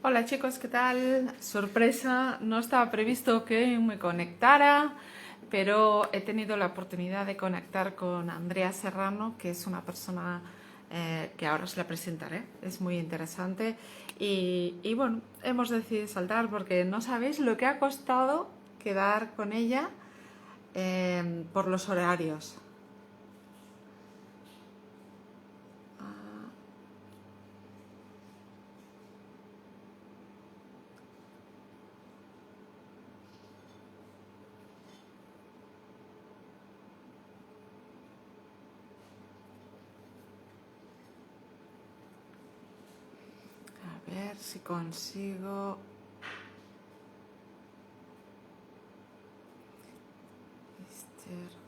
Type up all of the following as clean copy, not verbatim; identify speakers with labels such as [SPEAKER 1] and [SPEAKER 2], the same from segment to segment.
[SPEAKER 1] Hola chicos, ¿qué tal? Sorpresa, no estaba previsto que me conectara, pero he tenido la oportunidad de conectar con Andrea Serrano, que es una persona que ahora os la presentaré, es muy interesante y bueno, hemos decidido saltar porque no sabéis lo que ha costado quedar con ella por los horarios. A ver si consigo... Esther,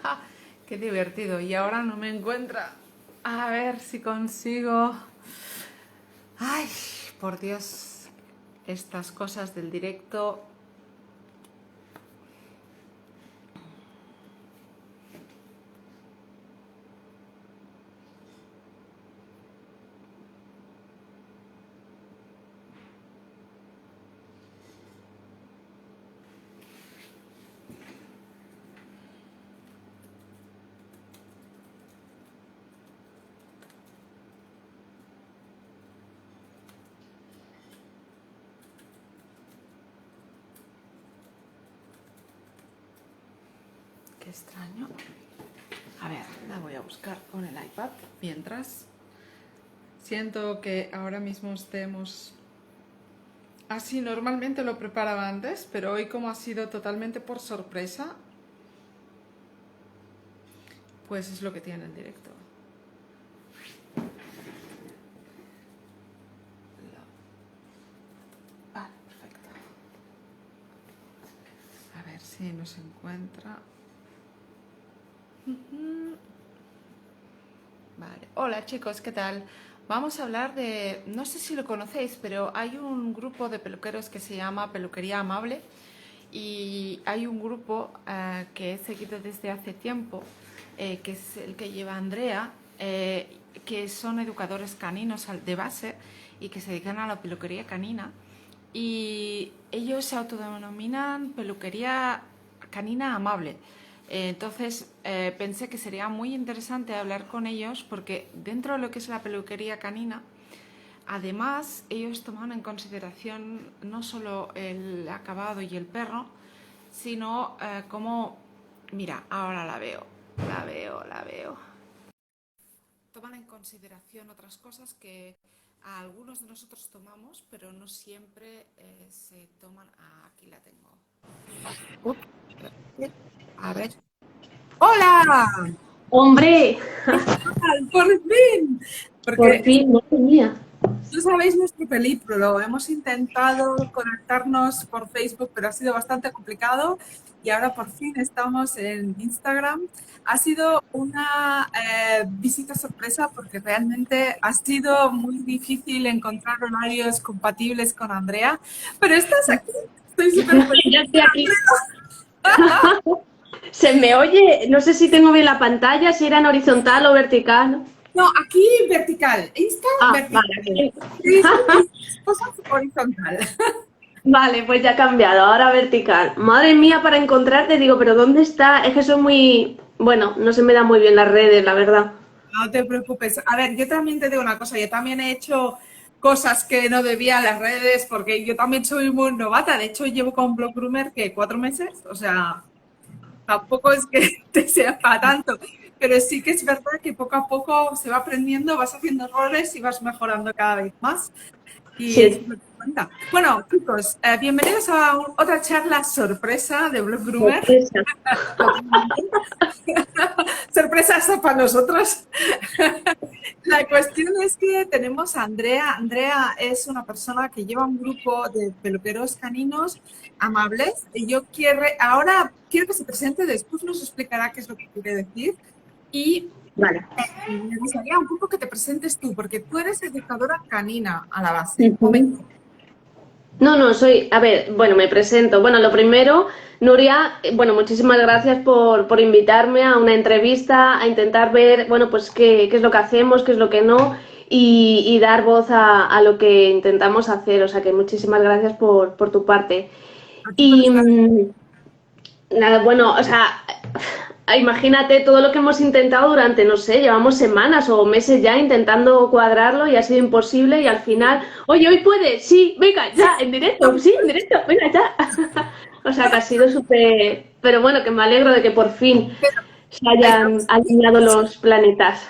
[SPEAKER 1] ¡ja! ¡Qué divertido! Y ahora no me encuentra. A ver si consigo... ¡Ay! Por Dios, estas cosas del directo. Qué extraño. A ver, la voy a buscar con el iPad mientras. Siento que ahora mismo estemos... Así normalmente lo preparaba antes, pero hoy como ha sido totalmente por sorpresa, pues es lo que tiene el directo. Vale, perfecto. A ver si nos encuentra. Vale. Hola chicos, ¿qué tal? Vamos a hablar de, no sé si lo conocéis, pero hay un grupo de peluqueros que se llama Peluquería Amable y hay un grupo que he seguido desde hace tiempo, que es el que lleva Andrea, que son educadores caninos de base y que se dedican a la peluquería canina y ellos se autodenominan Peluquería Canina Amable. Entonces pensé que sería muy interesante hablar con ellos porque dentro de lo que es la peluquería canina, además ellos toman en consideración no solo el acabado y el perro, sino como, mira, ahora la veo. Toman en consideración otras cosas que a algunos de nosotros tomamos, pero no siempre se toman. Aquí la tengo. Ups, a ver. ¡Hola!
[SPEAKER 2] ¡Hombre!
[SPEAKER 1] ¡Por fin!
[SPEAKER 2] Por
[SPEAKER 1] Porque
[SPEAKER 2] fin, no tenía.
[SPEAKER 1] no sabéis nuestro peligro. Hemos intentado conectarnos por Facebook, pero ha sido bastante complicado. Y ahora por fin estamos en Instagram. Ha sido una visita sorpresa porque realmente ha sido muy difícil encontrar horarios compatibles con Andrea. Pero estás aquí. Estoy súper
[SPEAKER 2] Ya
[SPEAKER 1] feliz.
[SPEAKER 2] estoy aquí. Se me oye, no sé si tengo bien la pantalla, si era en horizontal o vertical.
[SPEAKER 1] No, aquí vertical. Insta
[SPEAKER 2] Ah,
[SPEAKER 1] vertical.
[SPEAKER 2] vale.
[SPEAKER 1] Facebook es cosas horizontal.
[SPEAKER 2] Vale, pues ya ha cambiado, ahora vertical. Madre mía, para encontrarte, digo, pero ¿dónde está? Es que soy muy... Bueno, no se me dan muy bien las redes, la verdad.
[SPEAKER 1] No te preocupes. A ver, yo también te digo una cosa, yo también he hecho cosas que no debía en las redes porque yo también soy muy novata. De hecho, llevo con Blog Groomer que 4 meses, o sea, tampoco es que te sea para tanto, pero sí que es verdad que poco a poco se va aprendiendo, vas haciendo errores y vas mejorando cada vez más. Y es
[SPEAKER 2] Sí,
[SPEAKER 1] lo que cuenta. Bueno, chicos, bienvenidos a otra charla sorpresa de Blog Groomer.
[SPEAKER 2] sorpresa.
[SPEAKER 1] Sorpresa hasta para nosotros. La cuestión es que tenemos a Andrea. Andrea es una persona que lleva un grupo de peluqueros caninos amables. Y yo ahora quiero que se presente, después nos explicará qué es lo que quiere decir. Y
[SPEAKER 2] Vale.
[SPEAKER 1] me gustaría un poco que te presentes tú, porque tú eres educadora canina a la base.
[SPEAKER 2] Ujú. No, no, soy, a ver, bueno, me presento. Bueno, lo primero, Nuria, bueno, muchísimas gracias por invitarme a una entrevista, a intentar ver, bueno, pues qué es lo que hacemos, qué es lo que no, y dar voz a lo que intentamos hacer. O sea que muchísimas gracias por tu parte.
[SPEAKER 1] A ti por
[SPEAKER 2] Y
[SPEAKER 1] estar.
[SPEAKER 2] nada, bueno, o sea, imagínate todo lo que hemos intentado durante, no sé, llevamos semanas o meses ya intentando cuadrarlo y ha sido imposible y al final, oye, hoy puedes, sí, venga, ya, en directo, sí, en directo, venga, ya. O sea, que ha sido súper, pero bueno, que me alegro de que por fin se hayan
[SPEAKER 1] Estamos aquí.
[SPEAKER 2] alineado los planetas.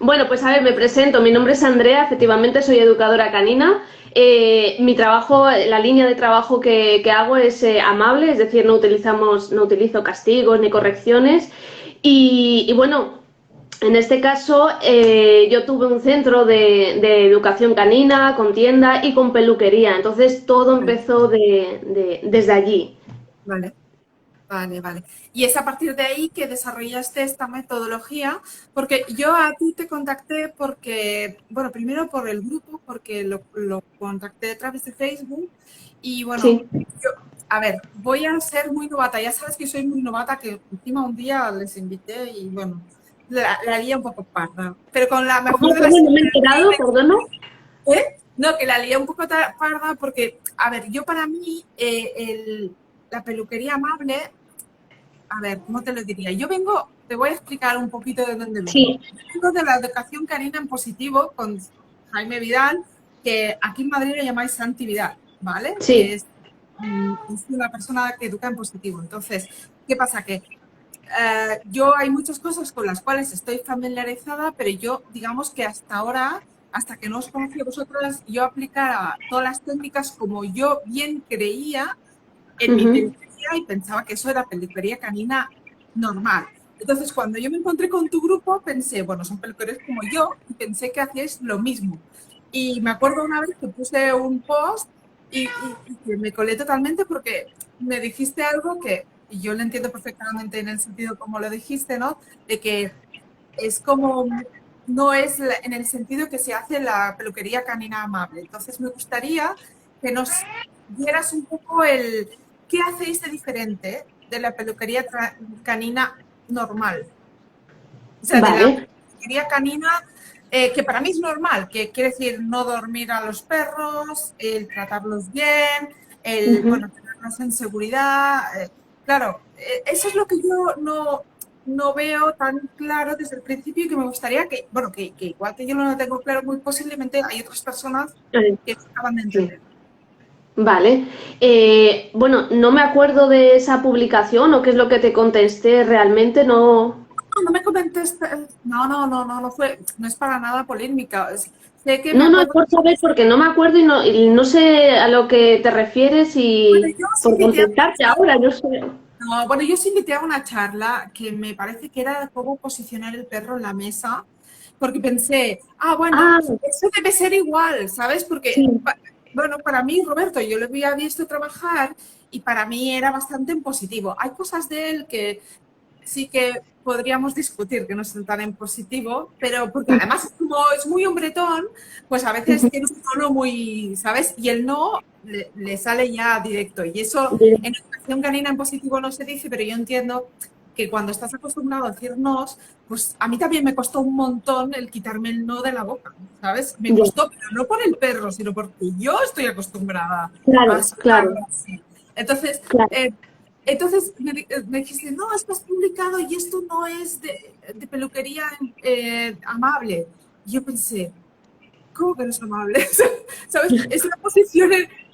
[SPEAKER 2] Bueno, pues a ver, me presento. Mi nombre es Andrea, efectivamente soy educadora canina. Mi trabajo, la línea de trabajo que hago es amable, es decir, no utilizo castigos ni correcciones. Y bueno, en este caso yo tuve un centro de educación canina, con tienda y con peluquería. Entonces todo
[SPEAKER 1] Vale,
[SPEAKER 2] empezó desde allí.
[SPEAKER 1] vale. Vale, vale. Y es a partir de ahí que desarrollaste esta metodología, porque yo a ti te contacté porque, bueno, primero por el grupo, porque lo contacté a través de Facebook y bueno,
[SPEAKER 2] Sí.
[SPEAKER 1] yo, a ver, voy a ser muy novata, ya sabes que soy muy novata, que encima un día les invité y bueno, la lié un poco parda, pero con la mejor de las
[SPEAKER 2] ¿Cómo no me he enterado?
[SPEAKER 1] intenciones,
[SPEAKER 2] Perdona.
[SPEAKER 1] ¿eh? No, que la lié un poco parda porque, a ver, yo para mí la peluquería amable, a ver, ¿cómo te lo diría? Yo vengo, te voy a explicar un poquito de dónde vengo.
[SPEAKER 2] Sí,
[SPEAKER 1] Yo vengo de la educación canina en positivo con Jaime Vidal, que aquí en Madrid le llamáis Santi Vidal, ¿vale? Que
[SPEAKER 2] sí.
[SPEAKER 1] es una persona que educa en positivo. Entonces, ¿qué pasa? Que yo hay muchas cosas con las cuales estoy familiarizada, pero yo, digamos que hasta ahora, hasta que no os conocí a vosotras, yo aplicaba todas las técnicas como yo bien creía en mi
[SPEAKER 2] Ujú.
[SPEAKER 1] peluquería y pensaba que eso era peluquería canina normal. Entonces, cuando yo me encontré con tu grupo, pensé, bueno, son peluqueros como yo, y pensé que hacíais lo mismo. Y me acuerdo una vez que puse un post y que me colé totalmente porque me dijiste algo que y yo lo entiendo perfectamente en el sentido como lo dijiste, ¿no? De que es como, no es en el sentido que se hace la peluquería canina amable. Entonces me gustaría que nos dieras un poco qué hacéis de diferente de la peluquería canina normal. O sea, de la
[SPEAKER 2] Vale.
[SPEAKER 1] peluquería canina que para mí es normal, que quiere decir no dormir a los perros, el tratarlos bien, el,
[SPEAKER 2] Ujú.
[SPEAKER 1] bueno, tenerlos en seguridad. Claro, eso es lo que yo no veo tan claro desde el principio y que me gustaría que, bueno, que igual que yo no lo tengo claro, muy posiblemente hay otras personas que no acaban de
[SPEAKER 2] Sí.
[SPEAKER 1] entender.
[SPEAKER 2] Vale. Bueno, no me acuerdo de esa publicación o qué es lo que te contesté realmente, no.
[SPEAKER 1] No me comentes, no fue, no es para nada polémica. Sé que me
[SPEAKER 2] No, no, es
[SPEAKER 1] acuerdo.
[SPEAKER 2] por saber porque no me acuerdo y no sé a lo que te refieres
[SPEAKER 1] Bueno,
[SPEAKER 2] y
[SPEAKER 1] yo os
[SPEAKER 2] por
[SPEAKER 1] invité a
[SPEAKER 2] contestarte ahora, no sé.
[SPEAKER 1] no, bueno, yo sí invité a una charla que me parece que era cómo posicionar el perro en la mesa, porque pensé, bueno,
[SPEAKER 2] Ah,
[SPEAKER 1] eso debe ser igual, ¿sabes? Porque,
[SPEAKER 2] sí.
[SPEAKER 1] bueno, para mí, Roberto, yo lo había visto trabajar y para mí era bastante en positivo. Hay cosas de él que sí que podríamos discutir, que no son tan en positivo, pero porque además como es muy hombretón, pues a veces tiene un tono muy, ¿sabes? Y el no le sale ya directo. Y eso en educación canina en positivo no se dice, pero yo entiendo que cuando estás acostumbrado a decir no, pues a mí también me costó un montón el quitarme el no de la boca, ¿sabes? Me
[SPEAKER 2] Ya,
[SPEAKER 1] costó, pero no por el perro, sino porque yo estoy acostumbrada a
[SPEAKER 2] claro, claro,
[SPEAKER 1] sacarlo así. Entonces,
[SPEAKER 2] claro.
[SPEAKER 1] eh, me dijiste, no, es que has publicado y esto no es de peluquería amable. Y yo pensé, ¿cómo que no es amable? ¿Sabes? Es una posición,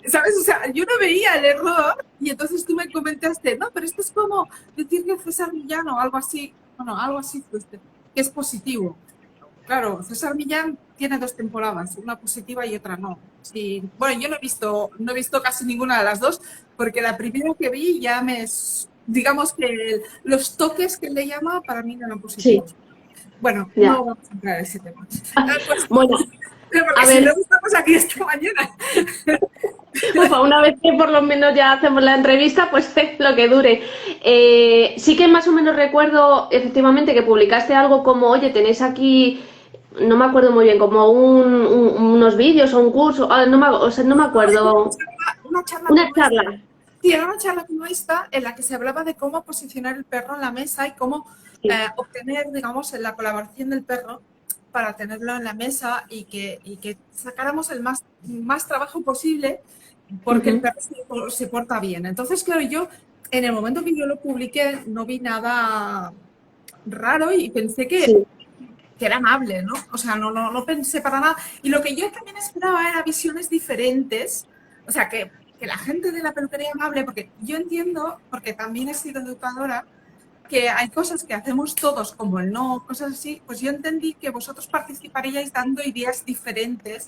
[SPEAKER 1] ¿sabes? O sea, yo no veía el error y entonces tú me comentaste, no, pero esto es como decir que César Millán o algo así, bueno, algo así, pues, que es positivo. Claro, César Millán tiene 2 temporadas, una positiva y otra no. Sí, bueno, yo no he visto casi ninguna de las dos, porque la primera que vi ya digamos que los toques que le llama para mí no eran
[SPEAKER 2] Sí,
[SPEAKER 1] positivos. Bueno,
[SPEAKER 2] ya.
[SPEAKER 1] no vamos a entrar en ese tema. Pues,
[SPEAKER 2] Bueno,
[SPEAKER 1] porque
[SPEAKER 2] a
[SPEAKER 1] si no
[SPEAKER 2] ver,
[SPEAKER 1] estamos aquí esta mañana.
[SPEAKER 2] ufa, una vez que por lo menos ya hacemos la entrevista, pues lo que dure. Sí que más o menos recuerdo efectivamente que publicaste algo como, oye, tenéis aquí, no me acuerdo muy bien, como unos vídeos o un curso, no me, o sea, no me acuerdo,
[SPEAKER 1] Una charla
[SPEAKER 2] una
[SPEAKER 1] como esta.
[SPEAKER 2] charla.
[SPEAKER 1] Sí, era una charla como esta en la que se hablaba de cómo posicionar el perro en la mesa y cómo
[SPEAKER 2] Sí.
[SPEAKER 1] obtener, digamos, la colaboración del perro para tenerlo en la mesa y que sacáramos el más trabajo posible porque el
[SPEAKER 2] Ujú.
[SPEAKER 1] perro se porta bien. Entonces, claro, yo en el momento que yo lo publiqué no vi nada raro y pensé
[SPEAKER 2] Sí,
[SPEAKER 1] que era amable, ¿no? O sea, no pensé para nada. Y lo que yo también esperaba era visiones diferentes, o sea, que la gente de la peluquería amable, porque yo entiendo, porque también he sido educadora, que hay cosas que hacemos todos, como el no, cosas así, pues yo entendí que vosotros participaríais dando ideas diferentes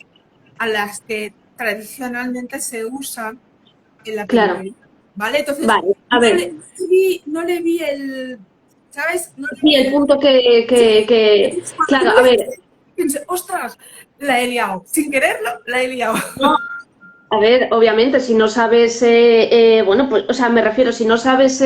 [SPEAKER 1] a las que tradicionalmente se usan en la
[SPEAKER 2] claro.
[SPEAKER 1] peluquería, ¿vale? Entonces,
[SPEAKER 2] Vale, a ver,
[SPEAKER 1] no le vi el, ¿sabes? No le
[SPEAKER 2] sí,
[SPEAKER 1] vi
[SPEAKER 2] el
[SPEAKER 1] el...
[SPEAKER 2] punto
[SPEAKER 1] Sí.
[SPEAKER 2] que,
[SPEAKER 1] Entonces, cuando tú
[SPEAKER 2] claro,
[SPEAKER 1] me
[SPEAKER 2] a ver,
[SPEAKER 1] dijiste, pensé, ostras, la he liado. Sin quererlo, la he liado.
[SPEAKER 2] no, a ver, obviamente, si no sabes, bueno, pues, o sea, me refiero, si no sabes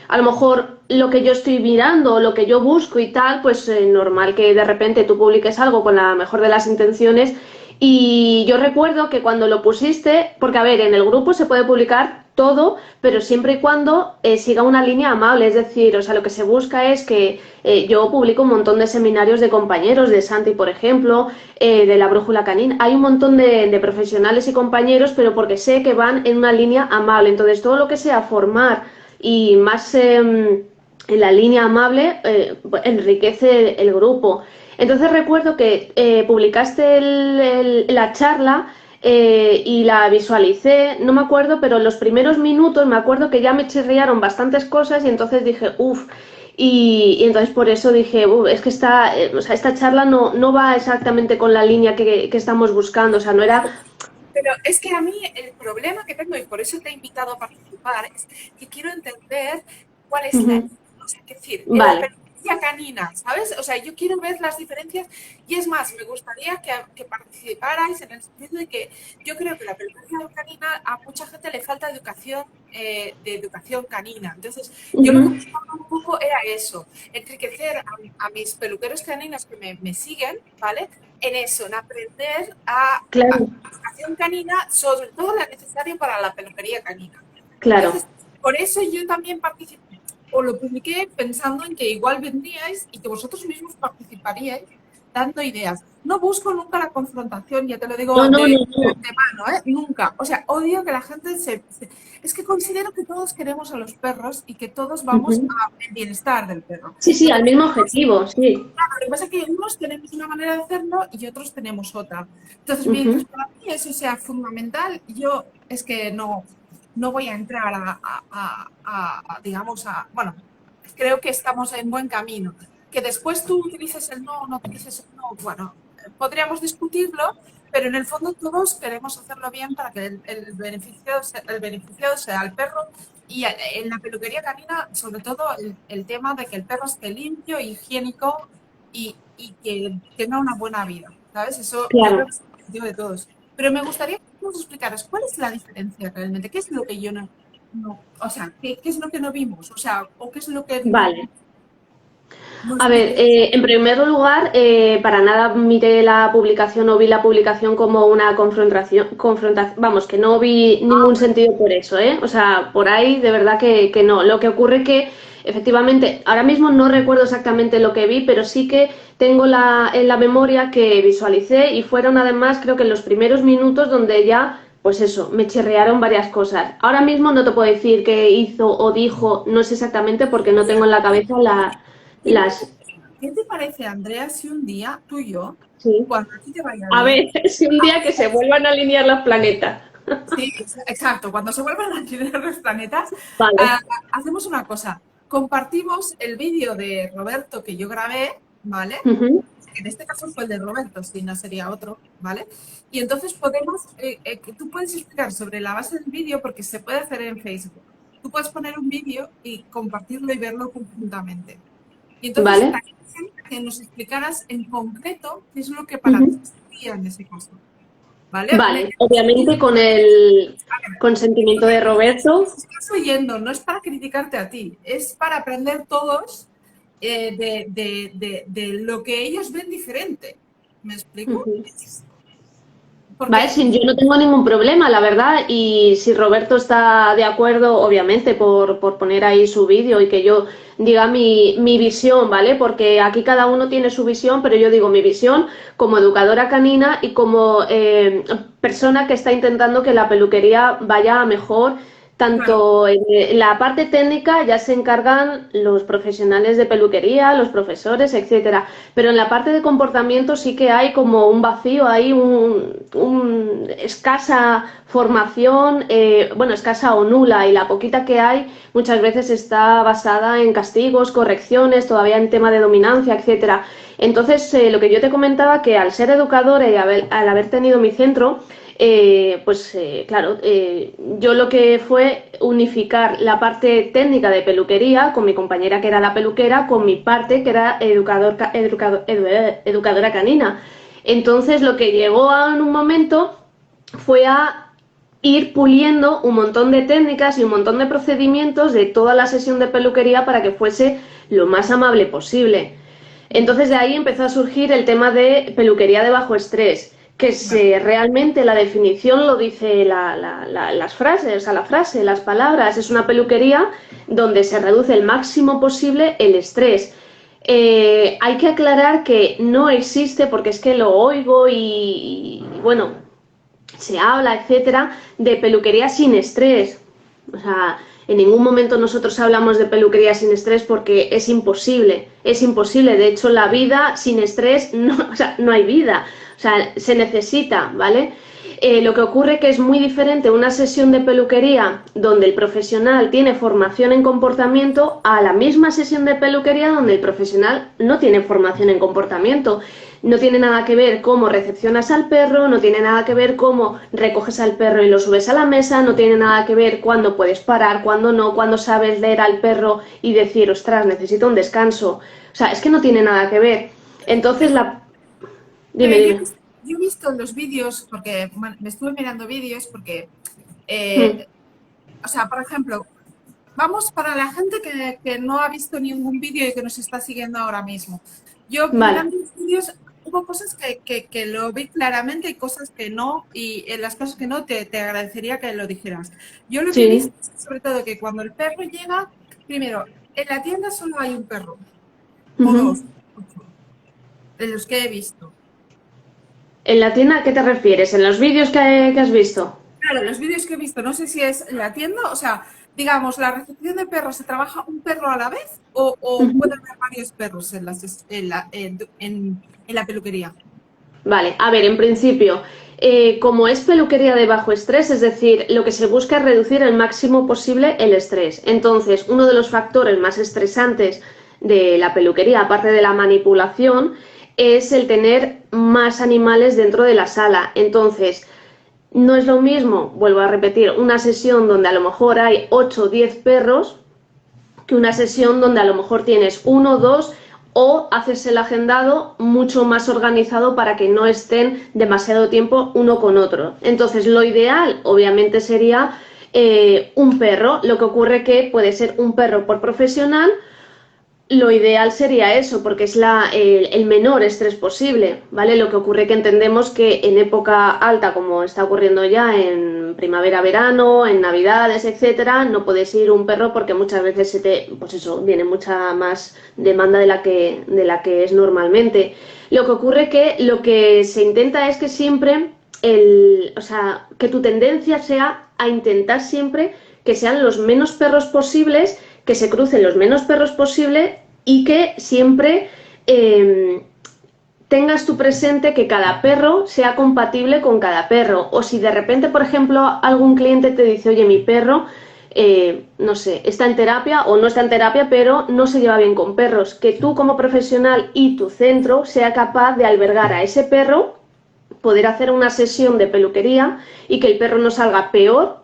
[SPEAKER 2] a lo mejor lo que yo estoy mirando o lo que yo busco y tal, pues normal que de repente tú publiques algo con la mejor de las intenciones. Y yo recuerdo que cuando lo pusiste, porque a ver, en el grupo se puede publicar todo, pero siempre y cuando siga una línea amable, es decir, o sea, lo que se busca es que yo publico un montón de seminarios de compañeros, de Santi, por ejemplo, de la brújula canina. Hay un montón de profesionales y compañeros, pero porque sé que van en una línea amable. Entonces, todo lo que sea formar y más en la línea amable enriquece el grupo. Entonces recuerdo que publicaste la charla y la visualicé, no me acuerdo, pero en los primeros minutos me acuerdo que ya me chirriaron bastantes cosas y entonces dije, uff, y entonces por eso dije, es que o sea, esta charla no va exactamente con la línea que estamos buscando, o sea, no era...
[SPEAKER 1] Pero es que a mí el problema que tengo, y por eso te he invitado a participar, es que quiero entender cuál es la...
[SPEAKER 2] Ujú.
[SPEAKER 1] O sea, es decir, en la
[SPEAKER 2] Vale,
[SPEAKER 1] peluquería canina, ¿sabes? O sea, yo quiero ver las diferencias y es más, me gustaría que participarais en el sentido de que yo creo que la peluquería canina a mucha gente le falta educación de educación canina. Entonces, yo lo que
[SPEAKER 2] ujú,
[SPEAKER 1] buscaba un poco era eso, enriquecer a mis peluqueros caninos que me siguen, ¿vale? En eso, en aprender a
[SPEAKER 2] claro,
[SPEAKER 1] educación canina, sobre todo la necesaria para la peluquería canina.
[SPEAKER 2] claro,
[SPEAKER 1] Entonces, por eso yo también participé, o lo publiqué pensando en que igual vendríais y que vosotros mismos participaríais dando ideas. No busco nunca la confrontación, ya te lo digo
[SPEAKER 2] no, no, no,
[SPEAKER 1] de
[SPEAKER 2] no.
[SPEAKER 1] antemano, ¿eh? Nunca. O sea, odio que la gente Es que considero que todos queremos a los perros y que todos vamos
[SPEAKER 2] Ujú.
[SPEAKER 1] al bienestar del perro.
[SPEAKER 2] Sí, sí,
[SPEAKER 1] Lo que
[SPEAKER 2] al
[SPEAKER 1] pasa
[SPEAKER 2] mismo objetivo, sí.
[SPEAKER 1] Lo que pasa es que unos tenemos una manera de hacerlo y otros tenemos otra. Entonces, mientras
[SPEAKER 2] Ujú.
[SPEAKER 1] para mí eso sea fundamental, yo es que no voy a entrar digamos, bueno, creo que estamos en buen camino. Que después tú utilices el no utilices el no, bueno, podríamos discutirlo, pero en el fondo todos queremos hacerlo bien para que el beneficiado sea el perro y en la peluquería canina, sobre todo el tema de que el perro esté limpio, higiénico y que tenga una buena vida, ¿sabes? Eso yo creo
[SPEAKER 2] Claro,
[SPEAKER 1] que es el objetivo de todos. Pero me gustaría que nos explicaras cuál es la diferencia realmente, qué es lo que yo o sea, qué es lo que no vimos, o sea, o qué es lo que no...
[SPEAKER 2] vale.
[SPEAKER 1] No
[SPEAKER 2] A
[SPEAKER 1] sé
[SPEAKER 2] ver,
[SPEAKER 1] qué.
[SPEAKER 2] en primer lugar, para nada miré la publicación o vi la publicación como una vamos, que no vi ningún sentido por eso, ¿eh? O sea, por ahí de verdad que no. Lo que ocurre que, efectivamente, ahora mismo no recuerdo exactamente lo que vi, pero sí que tengo en la memoria que visualicé y fueron además, creo que en los primeros minutos donde ya, pues eso, me chirriaron varias cosas. Ahora mismo no te puedo decir qué hizo o dijo, no sé exactamente porque no tengo en la cabeza
[SPEAKER 1] Dime,
[SPEAKER 2] las.
[SPEAKER 1] ¿qué te parece, Andrea, si un día tú y yo,
[SPEAKER 2] Sí.
[SPEAKER 1] cuando a ti te vaya
[SPEAKER 2] A
[SPEAKER 1] bien,
[SPEAKER 2] ver, si un día que se vuelvan a alinear los planetas.
[SPEAKER 1] sí, exacto, cuando se vuelvan a alinear los planetas,
[SPEAKER 2] Vale.
[SPEAKER 1] ah, hacemos una cosa, compartimos el vídeo de Roberto que yo grabé, ¿vale?
[SPEAKER 2] Ujú.
[SPEAKER 1] En este caso fue el de Roberto, si no sería otro, ¿vale? Y entonces podemos, tú puedes explicar sobre la base del vídeo porque se puede hacer en Facebook. Tú puedes poner un vídeo y compartirlo y verlo conjuntamente. Y entonces
[SPEAKER 2] Vale.
[SPEAKER 1] estaría bien que nos explicaras en concreto qué es lo que para ti
[SPEAKER 2] Ujú.
[SPEAKER 1] sería en ese caso, ¿vale?
[SPEAKER 2] Vale. Obviamente con el consentimiento de Roberto.
[SPEAKER 1] Estás oyendo, no es para criticarte a ti, es para aprender todos de lo que ellos ven diferente. ¿Me explico?
[SPEAKER 2] Ujú. Vale,
[SPEAKER 1] Porque
[SPEAKER 2] sí, yo no tengo ningún problema, la verdad, y si Roberto está de acuerdo, obviamente, por poner ahí su vídeo y que yo diga mi visión, ¿vale? Porque aquí cada uno tiene su visión, pero yo digo mi visión como educadora canina y como persona que está intentando que la peluquería vaya a mejor.
[SPEAKER 1] claro,
[SPEAKER 2] Tanto en la parte técnica ya se encargan los profesionales de peluquería, los profesores, etcétera. Pero en la parte de comportamiento sí que hay como un vacío, hay un escasa formación, bueno, escasa o nula, y la poquita que hay muchas veces está basada en castigos, correcciones, todavía en tema de dominancia, etcétera. Entonces, lo que yo te comentaba, que al ser educadora y al haber tenido mi centro, claro, yo lo que fue unificar la parte técnica de peluquería con mi compañera que era la peluquera, con mi parte que era educadora canina. Entonces lo que llegó en un momento fue a ir puliendo un montón de técnicas y un montón de procedimientos de toda la sesión de peluquería para que fuese lo más amable posible. Entonces de ahí empezó a surgir el tema de peluquería de bajo estrés, que realmente la definición lo dice las frases, o sea, la frase, las palabras, es una peluquería donde se reduce el máximo posible el estrés. Hay que aclarar que no existe, porque es que lo oigo bueno, se habla, etcétera, de peluquería sin estrés. O sea, en ningún momento nosotros hablamos de peluquería sin estrés porque es imposible, es imposible. De hecho, la vida sin estrés, no, o sea, no hay vida. O sea, se necesita, ¿vale? Lo que ocurre que es muy diferente una sesión de peluquería donde el profesional tiene formación en comportamiento a la misma sesión de peluquería donde el profesional no tiene formación en comportamiento. No tiene nada que ver cómo recepcionas al perro, no tiene nada que ver cómo recoges al perro y lo subes a la mesa, no tiene nada que ver cuándo puedes parar, cuándo no, cuándo sabes leer al perro y decir, ostras, necesito un descanso. O sea, es que no tiene nada que ver. Entonces,
[SPEAKER 1] pero
[SPEAKER 2] dime, dime.
[SPEAKER 1] yo he visto en los vídeos, porque bueno, me estuve mirando vídeos, porque,
[SPEAKER 2] Mm,
[SPEAKER 1] o sea, por ejemplo, vamos para la gente que no ha visto ningún vídeo y que nos está siguiendo ahora mismo. Yo
[SPEAKER 2] vale.
[SPEAKER 1] mirando los vídeos hubo cosas que lo vi claramente y cosas que no, y en las cosas que no te agradecería que lo dijeras. Yo lo que he
[SPEAKER 2] Sí.
[SPEAKER 1] visto es sobre todo que cuando el perro llega, primero, en la tienda solo hay un perro, o
[SPEAKER 2] Ujú.
[SPEAKER 1] dos, de los que he visto.
[SPEAKER 2] ¿En la tienda a qué te refieres? ¿En los vídeos que has visto?
[SPEAKER 1] Claro, los vídeos que he visto, no sé si es la tienda, o sea, digamos, la recepción de perros, ¿se trabaja un perro a la vez o puede
[SPEAKER 2] Ujú.
[SPEAKER 1] haber varios perros en la peluquería?
[SPEAKER 2] Vale, a ver, en principio, como es peluquería de bajo estrés, es decir, lo que se busca es reducir el máximo posible el estrés. Entonces, uno de los factores más estresantes de la peluquería, aparte de la manipulación, es el tener más animales dentro de la sala. Entonces, no es lo mismo, vuelvo a repetir, una sesión donde a lo mejor hay 8 o 10 perros que una sesión donde a lo mejor tienes uno, dos o haces el agendado mucho más organizado para que no estén demasiado tiempo uno con otro. Entonces, lo ideal, obviamente, sería un perro. Lo que ocurre que puede ser un perro por profesional Lo ideal sería eso, porque es el menor estrés posible, ¿vale? Lo que ocurre que entendemos que en época alta, como está ocurriendo ya en primavera, verano, en navidades, etcétera, no puedes ir un perro porque muchas veces pues eso, viene mucha más demanda de la que es normalmente. Lo que ocurre que lo que se intenta es que siempre o sea, que tu tendencia sea a intentar siempre que sean los menos perros posibles, que se crucen los menos perros posible y que siempre tengas tú presente que cada perro sea compatible con cada perro. O si de repente, por ejemplo, algún cliente te dice, oye, mi perro, no sé, está en terapia o no está en terapia, pero no se lleva bien con perros, que tú como profesional y tu centro sea capaz de albergar a ese perro, poder hacer una sesión de peluquería y que el perro no salga peor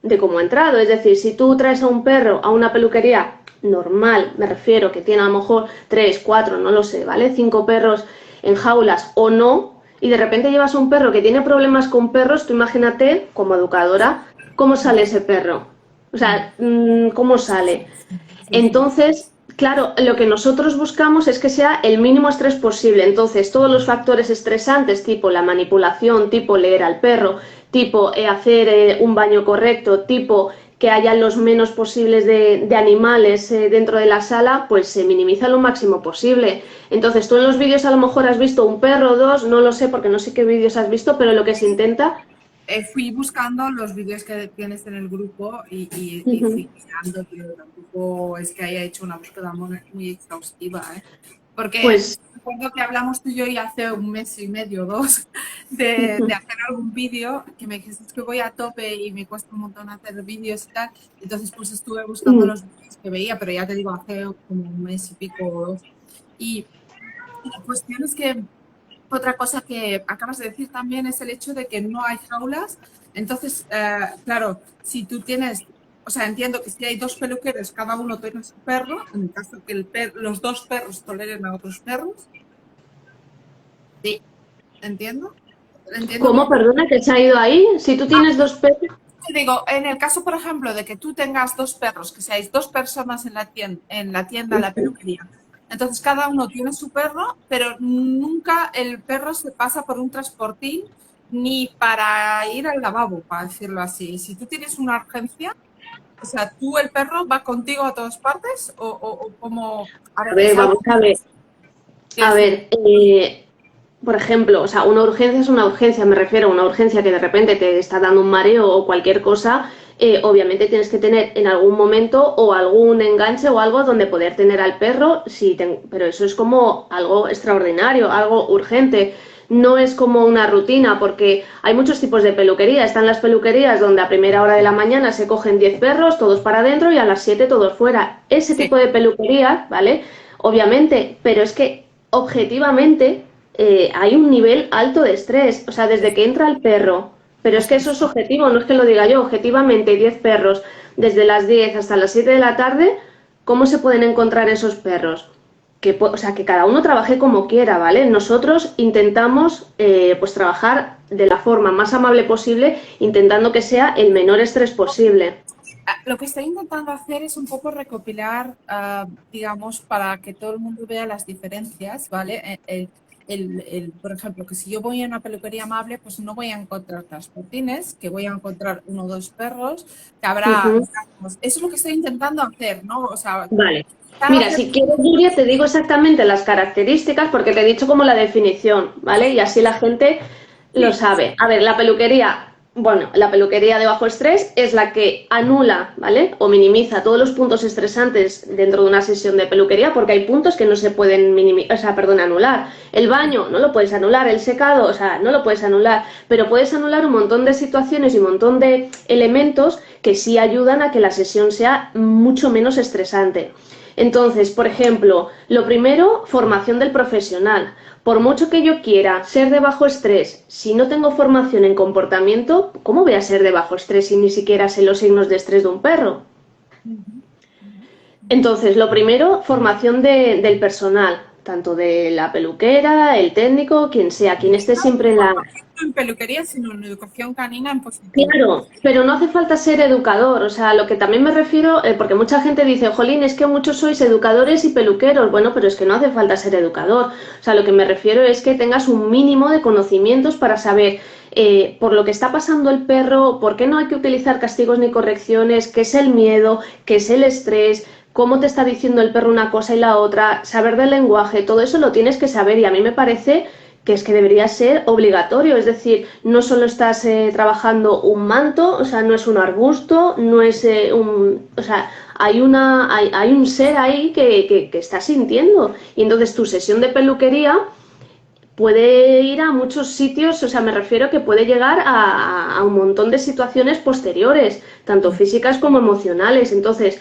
[SPEAKER 2] de cómo ha entrado. Es decir, si tú traes a un perro a una peluquería normal, me refiero, que tiene a lo mejor 3, 4, no lo sé, ¿vale? 5 perros en jaulas o no, y de repente llevas un perro que tiene problemas con perros, tú imagínate, como educadora, cómo sale ese perro. O sea, cómo sale.
[SPEAKER 1] Sí, sí.
[SPEAKER 2] Entonces, claro, lo que nosotros buscamos es que sea el mínimo estrés posible. Entonces, todos los factores estresantes, tipo la manipulación, tipo leer al perro, tipo hacer un baño correcto, tipo que haya los menos posibles de animales dentro de la sala, pues se minimiza lo máximo posible. Entonces, tú en los vídeos a lo mejor has visto un perro o dos, no lo sé porque no sé qué vídeos has visto, pero lo que se intenta...
[SPEAKER 3] Fui buscando los vídeos que tienes en el grupo y fui mirando, pero tampoco es que haya hecho una búsqueda muy exhaustiva, ¿eh? Porque
[SPEAKER 2] Pues
[SPEAKER 3] recuerdo que hablamos tú y yo y hace un mes y medio, dos, de hacer algún vídeo, que me dijiste que voy a tope y me cuesta un montón hacer vídeos y tal. Entonces pues estuve buscando los vídeos que veía, pero ya te digo, hace como un mes y pico o dos. Y la cuestión es que otra cosa que acabas de decir también es el hecho de que no hay jaulas. Entonces, claro, si tú tienes, o sea, entiendo que si hay dos peluqueros, cada uno tiene su perro, en el caso que los dos perros toleren a otros perros. Sí, entiendo. Entiendo
[SPEAKER 2] ¿cómo?
[SPEAKER 3] bien.
[SPEAKER 2] Perdona, que se ha ido ahí. Si tú tienes dos perros...
[SPEAKER 3] Te digo, en el caso, por ejemplo, de que tú tengas dos perros, que seáis dos personas en la tienda, la peluquería, entonces cada uno tiene su perro, pero nunca el perro se pasa por un transportín ni para ir al lavabo, para decirlo así. Si tú tienes una urgencia, o sea, tú el perro va contigo a todas partes o como, a
[SPEAKER 2] A
[SPEAKER 3] ver,
[SPEAKER 2] ver,
[SPEAKER 3] es
[SPEAKER 2] vamos
[SPEAKER 3] algo,
[SPEAKER 2] a ver.
[SPEAKER 3] quiero
[SPEAKER 2] A
[SPEAKER 3] decir,
[SPEAKER 2] ver, por ejemplo, o sea, una urgencia es una urgencia, me refiero a una urgencia que de repente te está dando un mareo o cualquier cosa, obviamente tienes que tener en algún momento o algún enganche o algo donde poder tener al perro, pero eso es como algo extraordinario, algo urgente. No es como una rutina, porque hay muchos tipos de peluquería. Están las peluquerías donde a primera hora de la mañana se cogen 10 perros, todos para adentro y a las 7 todos fuera. Ese
[SPEAKER 3] sí.
[SPEAKER 2] tipo de peluquería, ¿vale? Obviamente, pero es que objetivamente hay un nivel alto de estrés, o sea, desde que entra el perro, pero es que eso es objetivo, no es que lo diga yo, objetivamente 10 perros desde las 10 hasta las 7 de la tarde, ¿cómo se pueden encontrar esos perros? O sea, que cada uno trabaje como quiera, ¿vale? Nosotros intentamos pues trabajar de la forma más amable posible, intentando que sea el menor estrés posible.
[SPEAKER 3] Lo que estoy intentando hacer es un poco recopilar, digamos, para que todo el mundo vea las diferencias, ¿vale? Por ejemplo, que si yo voy a una peluquería amable, pues no voy a encontrar transportines, que voy a encontrar uno o dos perros, que habrá...
[SPEAKER 2] Ujú.
[SPEAKER 3] Eso es lo que estoy intentando hacer, ¿no? O sea,
[SPEAKER 2] Vale.
[SPEAKER 3] cada
[SPEAKER 2] Mira,
[SPEAKER 3] vez...
[SPEAKER 2] si quieres, Julia, te digo exactamente las características porque te he dicho como la definición, ¿vale? Y así la gente lo
[SPEAKER 3] Sí,
[SPEAKER 2] sabe. A ver, la peluquería, bueno, la peluquería de bajo estrés es la que anula, ¿vale? O minimiza todos los puntos estresantes dentro de una sesión de peluquería porque hay puntos que no se pueden anular. El baño no lo puedes anular, el secado, o sea, no lo puedes anular, pero puedes anular un montón de situaciones y un montón de elementos que sí ayudan a que la sesión sea mucho menos estresante. Entonces, por ejemplo, lo primero, formación del profesional. Por mucho que yo quiera ser de bajo estrés, si no tengo formación en comportamiento, ¿cómo voy a ser de bajo estrés si ni siquiera sé los signos de estrés de un perro? Entonces, lo primero, formación del personal. tanto de la peluquera, el técnico, quien sea, quien esté siempre en la...
[SPEAKER 3] En peluquería, sino en educación canina en positivo.
[SPEAKER 2] Claro, pero no hace falta ser educador, o sea, lo que también me refiero, porque mucha gente dice, jolín, es que muchos sois educadores y peluqueros, bueno, pero es que no hace falta ser educador, o sea, lo que me refiero es que tengas un mínimo de conocimientos para saber por lo que está pasando el perro, por qué no hay que utilizar castigos ni correcciones, qué es el miedo, qué es el estrés, cómo te está diciendo el perro una cosa y la otra, saber del lenguaje, todo eso lo tienes que saber y a mí me parece que es que debería ser obligatorio, es decir, no solo estás trabajando un manto, o sea, no es un arbusto, no es o sea, hay un ser ahí que está sintiendo y entonces tu sesión de peluquería puede ir a muchos sitios, o sea, me refiero que puede llegar a un montón de situaciones posteriores, tanto físicas como emocionales, entonces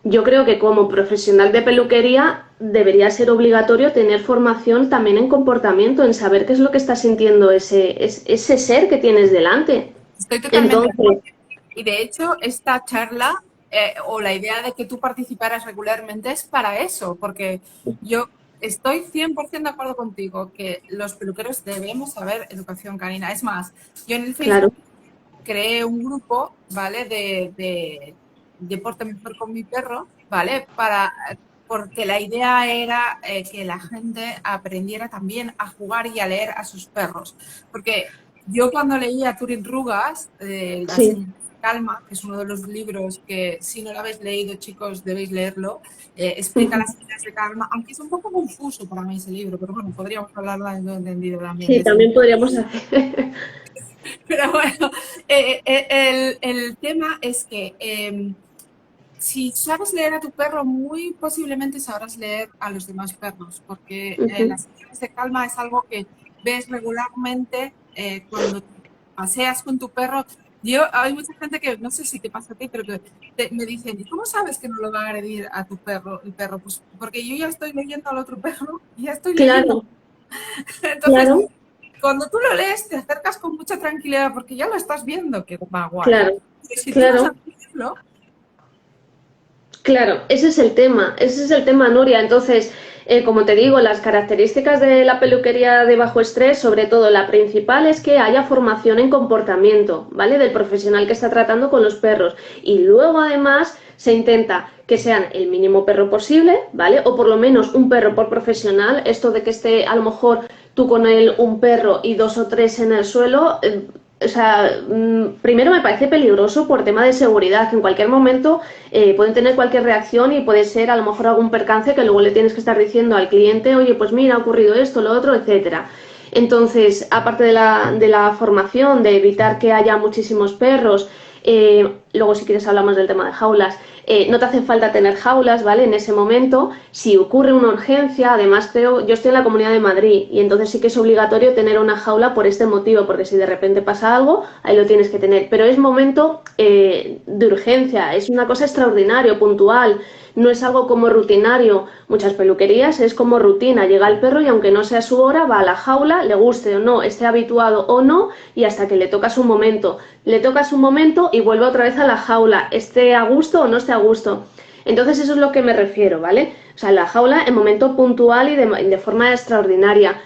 [SPEAKER 2] yo creo que como profesional de peluquería debería ser obligatorio tener formación también en comportamiento, en saber qué es lo que está sintiendo ese ser que tienes delante.
[SPEAKER 3] Estoy totalmente de acuerdo.
[SPEAKER 2] Entonces,
[SPEAKER 3] Y de hecho, esta charla o la idea de que tú participaras regularmente es para eso, porque yo estoy 100% de acuerdo contigo que los peluqueros debemos saber educación canina. Es más, yo en el
[SPEAKER 2] claro,
[SPEAKER 3] Facebook creé un grupo, ¿vale? De Porte Mejor con mi perro, ¿vale? Porque la idea era que la gente aprendiera también a jugar y a leer a sus perros. Porque yo cuando leía Turing Rugas, La
[SPEAKER 2] sí,
[SPEAKER 3] señal de calma, que es uno de los libros que si no lo habéis leído, chicos, debéis leerlo, explica las señales de calma, aunque es un poco confuso para mí ese libro, pero bueno, podríamos hablarlo de lo entendido también de
[SPEAKER 2] sí,
[SPEAKER 3] ese libro.
[SPEAKER 2] también podríamos hacer.
[SPEAKER 3] Pero bueno, el tema es que si sabes leer a tu perro, muy posiblemente sabrás leer a los demás perros, porque las señales de calma es algo que ves regularmente cuando paseas con tu perro. Hay mucha gente que, no sé si te pasa a ti, pero que me dicen, ¿y cómo sabes que no lo va a agredir a tu perro, el perro? Pues porque yo ya estoy leyendo al otro perro, y ya estoy leyendo.
[SPEAKER 2] Claro,
[SPEAKER 3] Entonces,
[SPEAKER 2] claro,
[SPEAKER 3] cuando tú lo lees, te acercas con mucha tranquilidad porque ya lo estás viendo que va guay.
[SPEAKER 2] claro,
[SPEAKER 3] Si tú no
[SPEAKER 2] claro.
[SPEAKER 3] sabes leerlo,
[SPEAKER 2] Claro, ese es el tema, Nuria. Entonces, como te digo, las características de la peluquería de bajo estrés, sobre todo la principal es que haya formación en comportamiento, ¿vale? Del profesional que está tratando con los perros. Y luego, además, se intenta que sean el mínimo perro posible, ¿vale? O por lo menos un perro por profesional. Esto de que esté a lo mejor tú con él un perro y dos o tres en el suelo, o sea, primero me parece peligroso por tema de seguridad, que en cualquier momento pueden tener cualquier reacción y puede ser a lo mejor algún percance que luego le tienes que estar diciendo al cliente, oye, pues mira, ha ocurrido esto, lo otro, etcétera. Entonces, aparte de la formación, de evitar que haya muchísimos perros, luego si quieres hablamos del tema de jaulas, no te hace falta tener jaulas, ¿vale? En ese momento, si ocurre una urgencia, además yo estoy en la Comunidad de Madrid y entonces sí que es obligatorio tener una jaula por este motivo, porque si de repente pasa algo, ahí lo tienes que tener. Pero es momento de urgencia, es una cosa extraordinaria, puntual, no es algo como rutinario. Muchas peluquerías es como rutina, llega el perro y aunque no sea su hora, va a la jaula, le guste o no, esté habituado o no, y hasta que le toca su momento. Le toca su momento y vuelve otra vez a la jaula, esté a gusto o no esté a gusto. Entonces eso es lo que me refiero, ¿vale? O sea, la jaula en momento puntual y de forma extraordinaria.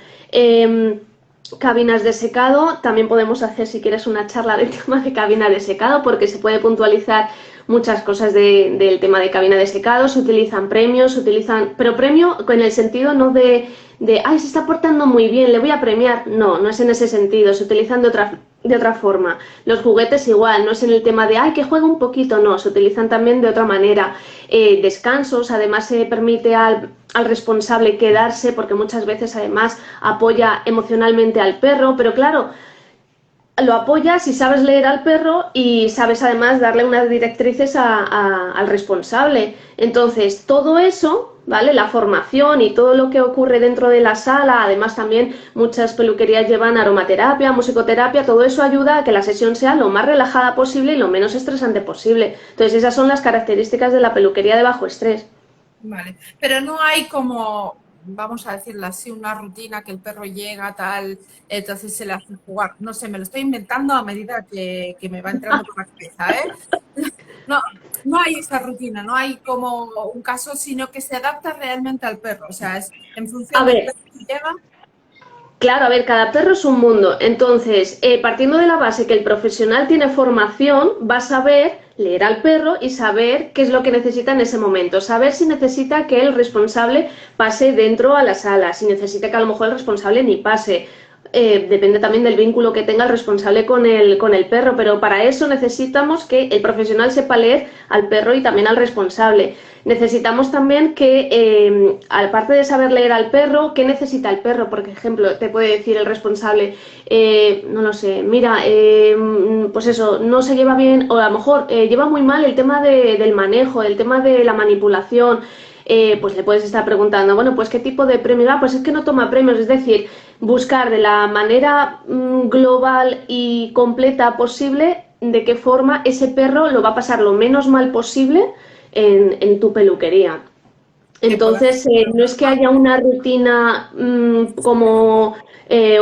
[SPEAKER 2] Cabinas de secado, también podemos hacer si quieres una charla del tema de cabina de secado porque se puede puntualizar muchas cosas del tema de cabina de secado, se utilizan premios, pero premio con el sentido no ay, se está portando muy bien, le voy a premiar, no es en ese sentido, se utilizan de otra forma. Los juguetes igual, no es en el tema de, ay, que juega un poquito, no, se utilizan también de otra manera. Descansos, además se permite al responsable quedarse porque muchas veces además apoya emocionalmente al perro, pero claro, lo apoyas si sabes leer al perro y sabes además darle unas directrices al responsable. Entonces, todo eso, ¿vale? La formación y todo lo que ocurre dentro de la sala, además también muchas peluquerías llevan aromaterapia, musicoterapia, todo eso ayuda a que la sesión sea lo más relajada posible y lo menos estresante posible. Entonces, esas son las características de la peluquería de bajo estrés.
[SPEAKER 3] vale. Pero no hay como, vamos a decirlo así, una rutina que el perro llega tal, entonces se le hace jugar. No sé, me lo estoy inventando a medida que me va entrando por la cabeza, ¿eh? No, no hay esa rutina, no hay como un caso, sino que se adapta realmente al perro. O sea, es en función
[SPEAKER 2] A
[SPEAKER 3] del
[SPEAKER 2] ver,
[SPEAKER 3] perro que lleva.
[SPEAKER 2] claro, a ver, cada perro es un mundo. Entonces, partiendo de la base que el profesional tiene formación, va a saber leer al perro y saber qué es lo que necesita en ese momento. Saber si necesita que el responsable pase dentro a la sala, si necesita que a lo mejor el responsable ni pase. Depende también del vínculo que tenga el responsable con el perro, pero para eso necesitamos que el profesional sepa leer al perro y también al responsable. Necesitamos también que, aparte de saber leer al perro, ¿qué necesita el perro? Por ejemplo, te puede decir el responsable, no lo sé, mira, pues eso, no se lleva bien, o a lo mejor lleva muy mal el tema del manejo, el tema de la manipulación. Pues le puedes estar preguntando, bueno, pues qué tipo de premios, pues es que no toma premios, es decir, buscar de la manera global y completa posible de qué forma ese perro lo va a pasar lo menos mal posible en tu peluquería.
[SPEAKER 3] Que pueda
[SPEAKER 2] Entonces,
[SPEAKER 3] ser
[SPEAKER 2] no es que haya una rutina como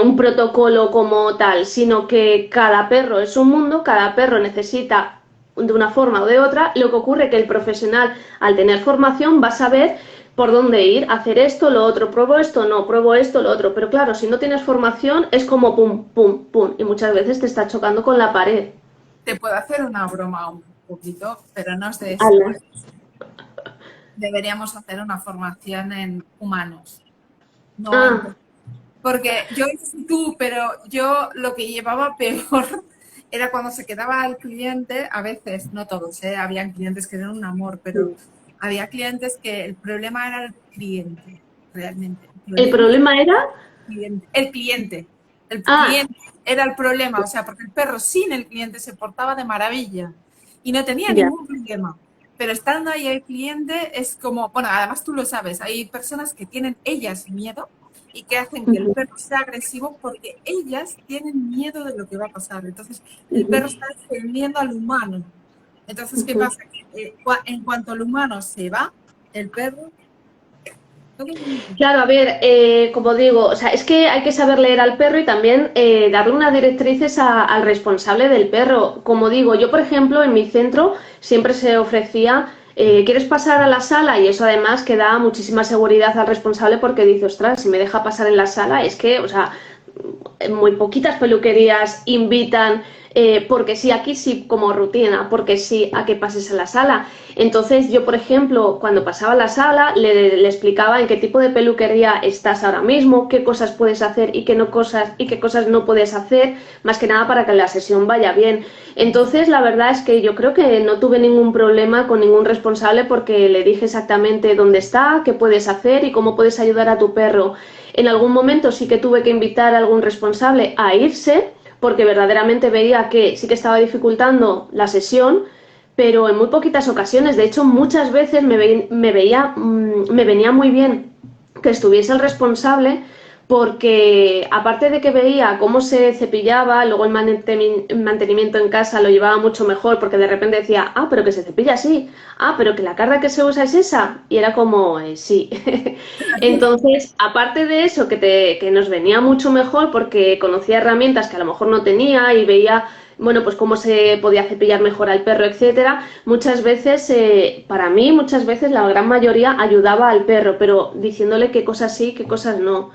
[SPEAKER 2] un protocolo como tal, sino que cada perro es un mundo, cada perro necesita de una forma o de otra. Lo que ocurre es que el profesional, al tener formación, va a saber por dónde ir, hacer esto, lo otro, pruebo esto, no, pruebo esto, lo otro. Pero claro, si no tienes formación, es como pum, pum, pum, y muchas veces te está chocando con la pared.
[SPEAKER 3] te puedo hacer una broma un poquito, pero no sé si
[SPEAKER 2] Ala.
[SPEAKER 3] deberíamos hacer una formación en humanos, no en...
[SPEAKER 2] Ah,
[SPEAKER 3] Porque yo no sé tú, pero yo lo que llevaba peor era cuando se quedaba el cliente, a veces, no todos, habían clientes que eran un amor, pero había clientes que el problema era el cliente, realmente. El
[SPEAKER 2] el
[SPEAKER 3] problema
[SPEAKER 2] problema era,
[SPEAKER 3] el cliente. El
[SPEAKER 2] ah,
[SPEAKER 3] cliente era el problema, o sea, porque el perro sin el cliente se portaba de maravilla y no tenía
[SPEAKER 2] ya.
[SPEAKER 3] ningún problema. Pero estando ahí el cliente es como, bueno, además tú lo sabes, hay personas que tienen ellas miedo y que hacen que el perro sea agresivo porque ellas tienen miedo de lo que va a pasar. Entonces, el perro está defendiendo al humano. Entonces, ¿qué pasa? Que, en cuanto el humano se va, el perro, todo el mundo.
[SPEAKER 2] Claro, a ver, como digo, o sea, es que hay que saber leer al perro y también darle unas directrices al responsable del perro. Como digo, yo, por ejemplo, en mi centro siempre se ofrecía, ¿quieres pasar a la sala? Y eso además que da muchísima seguridad al responsable porque dice, ostras, si me deja pasar en la sala, es que, o sea, muy poquitas peluquerías invitan porque sí, aquí sí como rutina, porque sí a que pases a la sala. Entonces yo, por ejemplo, cuando pasaba a la sala, le explicaba en qué tipo de peluquería estás ahora mismo, qué cosas puedes hacer y qué no cosas y qué cosas no puedes hacer, más que nada para que la sesión vaya bien. Entonces, la verdad es que yo creo que no tuve ningún problema con ningún responsable porque le dije exactamente dónde está, qué puedes hacer y cómo puedes ayudar a tu perro. En algún momento sí que tuve que invitar a algún responsable a irse porque verdaderamente veía que sí que estaba dificultando la sesión, pero en muy poquitas ocasiones. De hecho, muchas veces me venía muy bien que estuviese el responsable porque aparte de que veía cómo se cepillaba, luego el mantenimiento en casa lo llevaba mucho mejor porque de repente decía, ah, pero que se cepilla así, ah, pero que la carga que se usa es esa, y era como, sí. Entonces, aparte de eso, que nos venía mucho mejor porque conocía herramientas que a lo mejor no tenía y veía, bueno, pues cómo se podía cepillar mejor al perro, etcétera. Muchas veces, para mí, muchas veces la gran mayoría ayudaba al perro, pero diciéndole qué cosas sí, qué cosas no.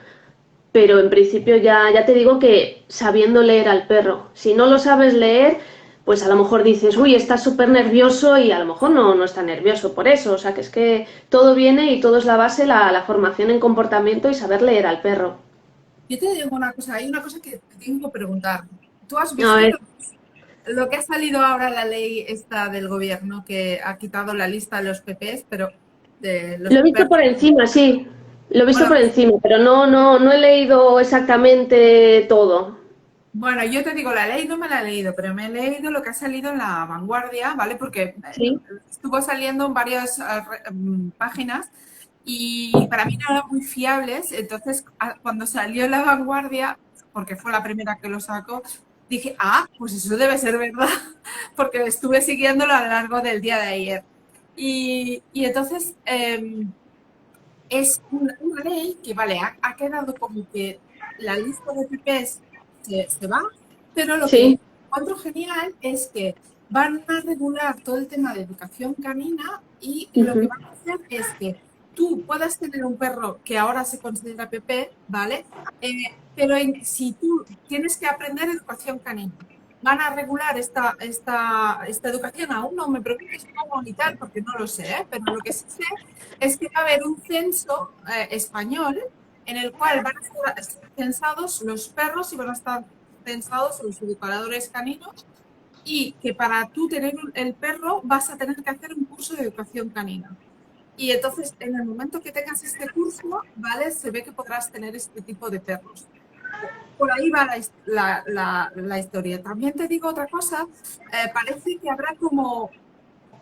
[SPEAKER 2] Pero en principio ya te digo que sabiendo leer al perro. Si no lo sabes leer, pues a lo mejor dices, uy, estás súper nervioso y a lo mejor no está nervioso por eso. O sea, que es que todo viene y todo es la base, la formación en comportamiento y saber leer al perro.
[SPEAKER 3] Yo te digo una cosa, hay una cosa que te tengo que preguntar. ¿Tú has
[SPEAKER 2] A
[SPEAKER 3] visto
[SPEAKER 2] ver,
[SPEAKER 3] lo que ha salido ahora la ley esta del gobierno que ha quitado la lista de los PPs, pero de los
[SPEAKER 2] lo he visto
[SPEAKER 3] perros?
[SPEAKER 2] por encima, sí. Lo he visto
[SPEAKER 3] Bueno,
[SPEAKER 2] por encima, pero no he leído exactamente todo.
[SPEAKER 3] bueno, yo te digo, la ley no me la he leído, pero me he leído lo que ha salido en la Vanguardia, ¿vale? Porque
[SPEAKER 2] Sí.
[SPEAKER 3] estuvo saliendo en varias páginas y para mí no eran muy fiables. Entonces, cuando salió la Vanguardia, porque fue la primera que lo sacó, dije, ah, pues eso debe ser verdad, porque estuve siguiéndolo a lo largo del día de ayer. Y entonces es una ley que, vale, ha quedado como que la lista de PPs se va, pero lo que
[SPEAKER 2] Sí.
[SPEAKER 3] encuentro genial es que van a regular todo el tema de educación canina y lo que van a hacer es que tú puedas tener un perro que ahora se considera PP, ¿vale? Pero si tú tienes que aprender educación canina, van a regular esta educación. Aún no me preocupes cómo ni tal, porque no lo sé, ¿eh? Pero lo que sí sé es que va a haber un censo español en el cual van a estar censados los perros y van a estar censados los educadores caninos, y que para tú tener el perro vas a tener que hacer un curso de educación canina. Y entonces, en el momento que tengas este curso, ¿vale? Se ve que podrás tener este tipo de perros. Por ahí va la historia. También te digo otra cosa, parece que habrá como,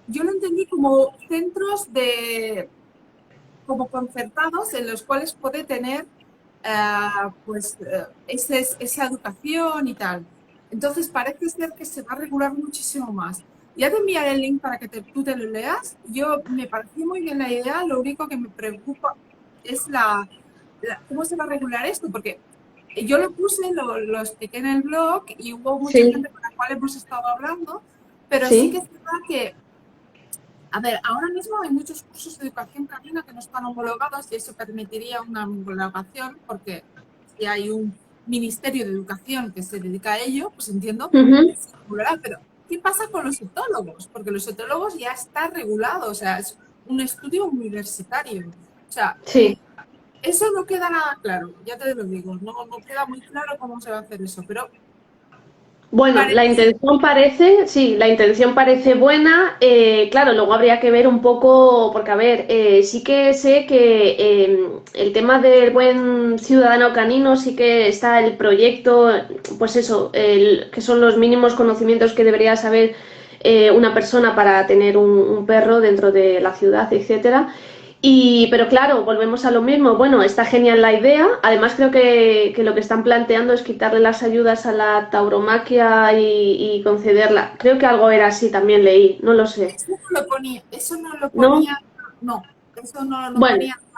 [SPEAKER 3] yo lo entendí como centros como concertados en los cuales puede tener esa educación y tal. Entonces parece ser que se va a regular muchísimo más. Ya te enviaré el link para que tú te lo leas. Me pareció muy bien la idea, lo único que me preocupa es cómo se va a regular esto, porque yo lo puse, lo expliqué en el blog y hubo mucha gente con la cual hemos estado hablando, pero sí que es verdad que, a ver, ahora mismo hay muchos cursos de educación canina que no están homologados y eso permitiría una homologación, porque si hay un ministerio de educación que se dedica a ello, pues entiendo que se regulará. Pero, ¿qué pasa con los etólogos? Porque los etólogos ya está regulado, o sea, es un estudio universitario. O sea, eso no queda nada claro, ya te lo digo, no queda muy claro cómo se va a hacer eso, pero...
[SPEAKER 2] Bueno, la intención parece buena, claro, luego habría que ver un poco, porque a ver, sí que sé que el tema del buen ciudadano canino sí que está el proyecto, pues eso, que son los mínimos conocimientos que debería saber una persona para tener un perro dentro de la ciudad, etcétera. Pero claro, volvemos a lo mismo. Bueno, está genial la idea. Además, creo que lo que están planteando es quitarle las ayudas a la tauromaquia y concederla. Creo que algo era así, también leí, no lo sé.
[SPEAKER 3] Eso no lo ponía, eso no lo ponía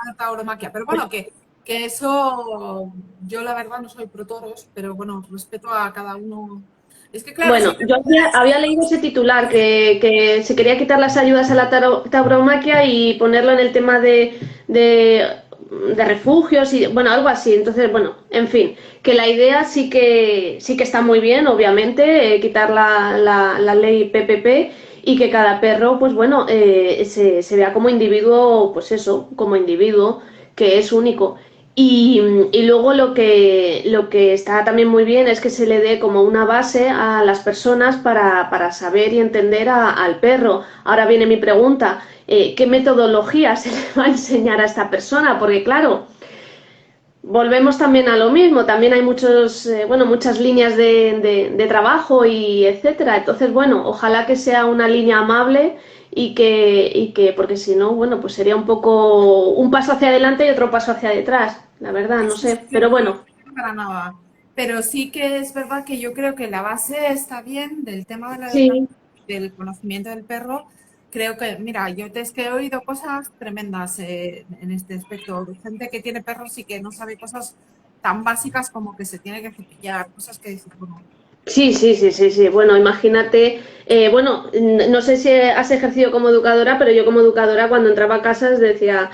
[SPEAKER 3] la tauromaquia. Pero bueno, que eso, yo la verdad no soy pro toros, pero bueno, respeto a cada uno. Es que claro,
[SPEAKER 2] bueno, yo había leído ese titular, que se quería quitar las ayudas a la tauromaquia y ponerlo en el tema de refugios y bueno, algo así. Entonces, bueno, en fin, que la idea sí que está muy bien, obviamente, quitar la ley PPP y que cada perro, pues bueno, se vea como individuo, pues eso, como individuo, que es único. Y luego lo que está también muy bien es que se le dé como una base a las personas para saber y entender al perro. Ahora viene mi pregunta, ¿qué metodología se le va a enseñar a esta persona? Porque claro, volvemos también a lo mismo, también hay muchas líneas de trabajo y etcétera. Entonces, bueno, ojalá que sea una línea amable y que porque si no, bueno, pues sería un poco un paso hacia adelante y otro paso hacia detrás, la verdad, no sé, pero bueno.
[SPEAKER 3] Para nada. Pero sí que es verdad que yo creo que la base está bien del tema del conocimiento del perro. Creo que, mira, es que he oído cosas tremendas en este aspecto. De gente que tiene perros y que no sabe cosas tan básicas como que se tiene que cepillar, cosas que dicen, bueno.
[SPEAKER 2] Sí. Bueno, imagínate, bueno, no sé si has ejercido como educadora, pero yo como educadora cuando entraba a casas decía,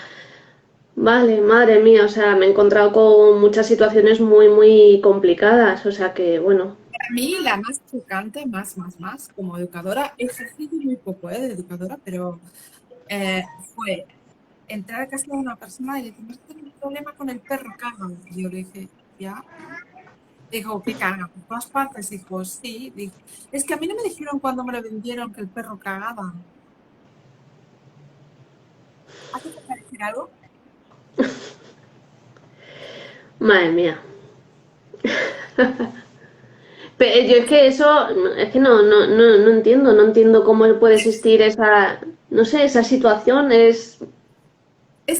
[SPEAKER 2] vale, madre mía, o sea, me he encontrado con muchas situaciones muy, muy complicadas, o sea que, bueno.
[SPEAKER 3] Para mí la más chocante, más, como educadora, he ejercido muy poco de educadora, pero fue entrar a casa de una persona y decir, tengo un problema con el perro, caga. Y yo le dije, ya. Dijo, ¿qué caga? ¿Por todas partes? Dijo, sí. Dijo, es que a mí no me dijeron cuando me lo vendieron que el perro cagaba. ¿Hace falta decir algo?
[SPEAKER 2] Madre mía. Pero yo es que eso, es que no entiendo cómo puede existir esa situación,
[SPEAKER 3] Es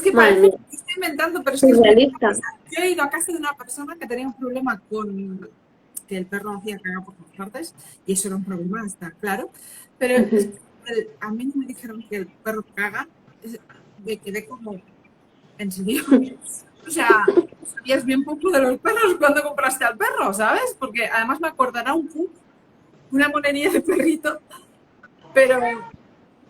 [SPEAKER 3] que parece que estoy inventando, pero es que
[SPEAKER 2] realista.
[SPEAKER 3] yo he ido a casa de una persona que tenía un problema con que el perro hacía cagar por todas partes, y eso era un problema, está claro, pero a mí no me dijeron que el perro caga, me quedé como, ¿en serio? O sea, sabías bien poco de los perros cuando compraste al perro, ¿sabes? Porque además me acordará un poco una monería de perrito Pero,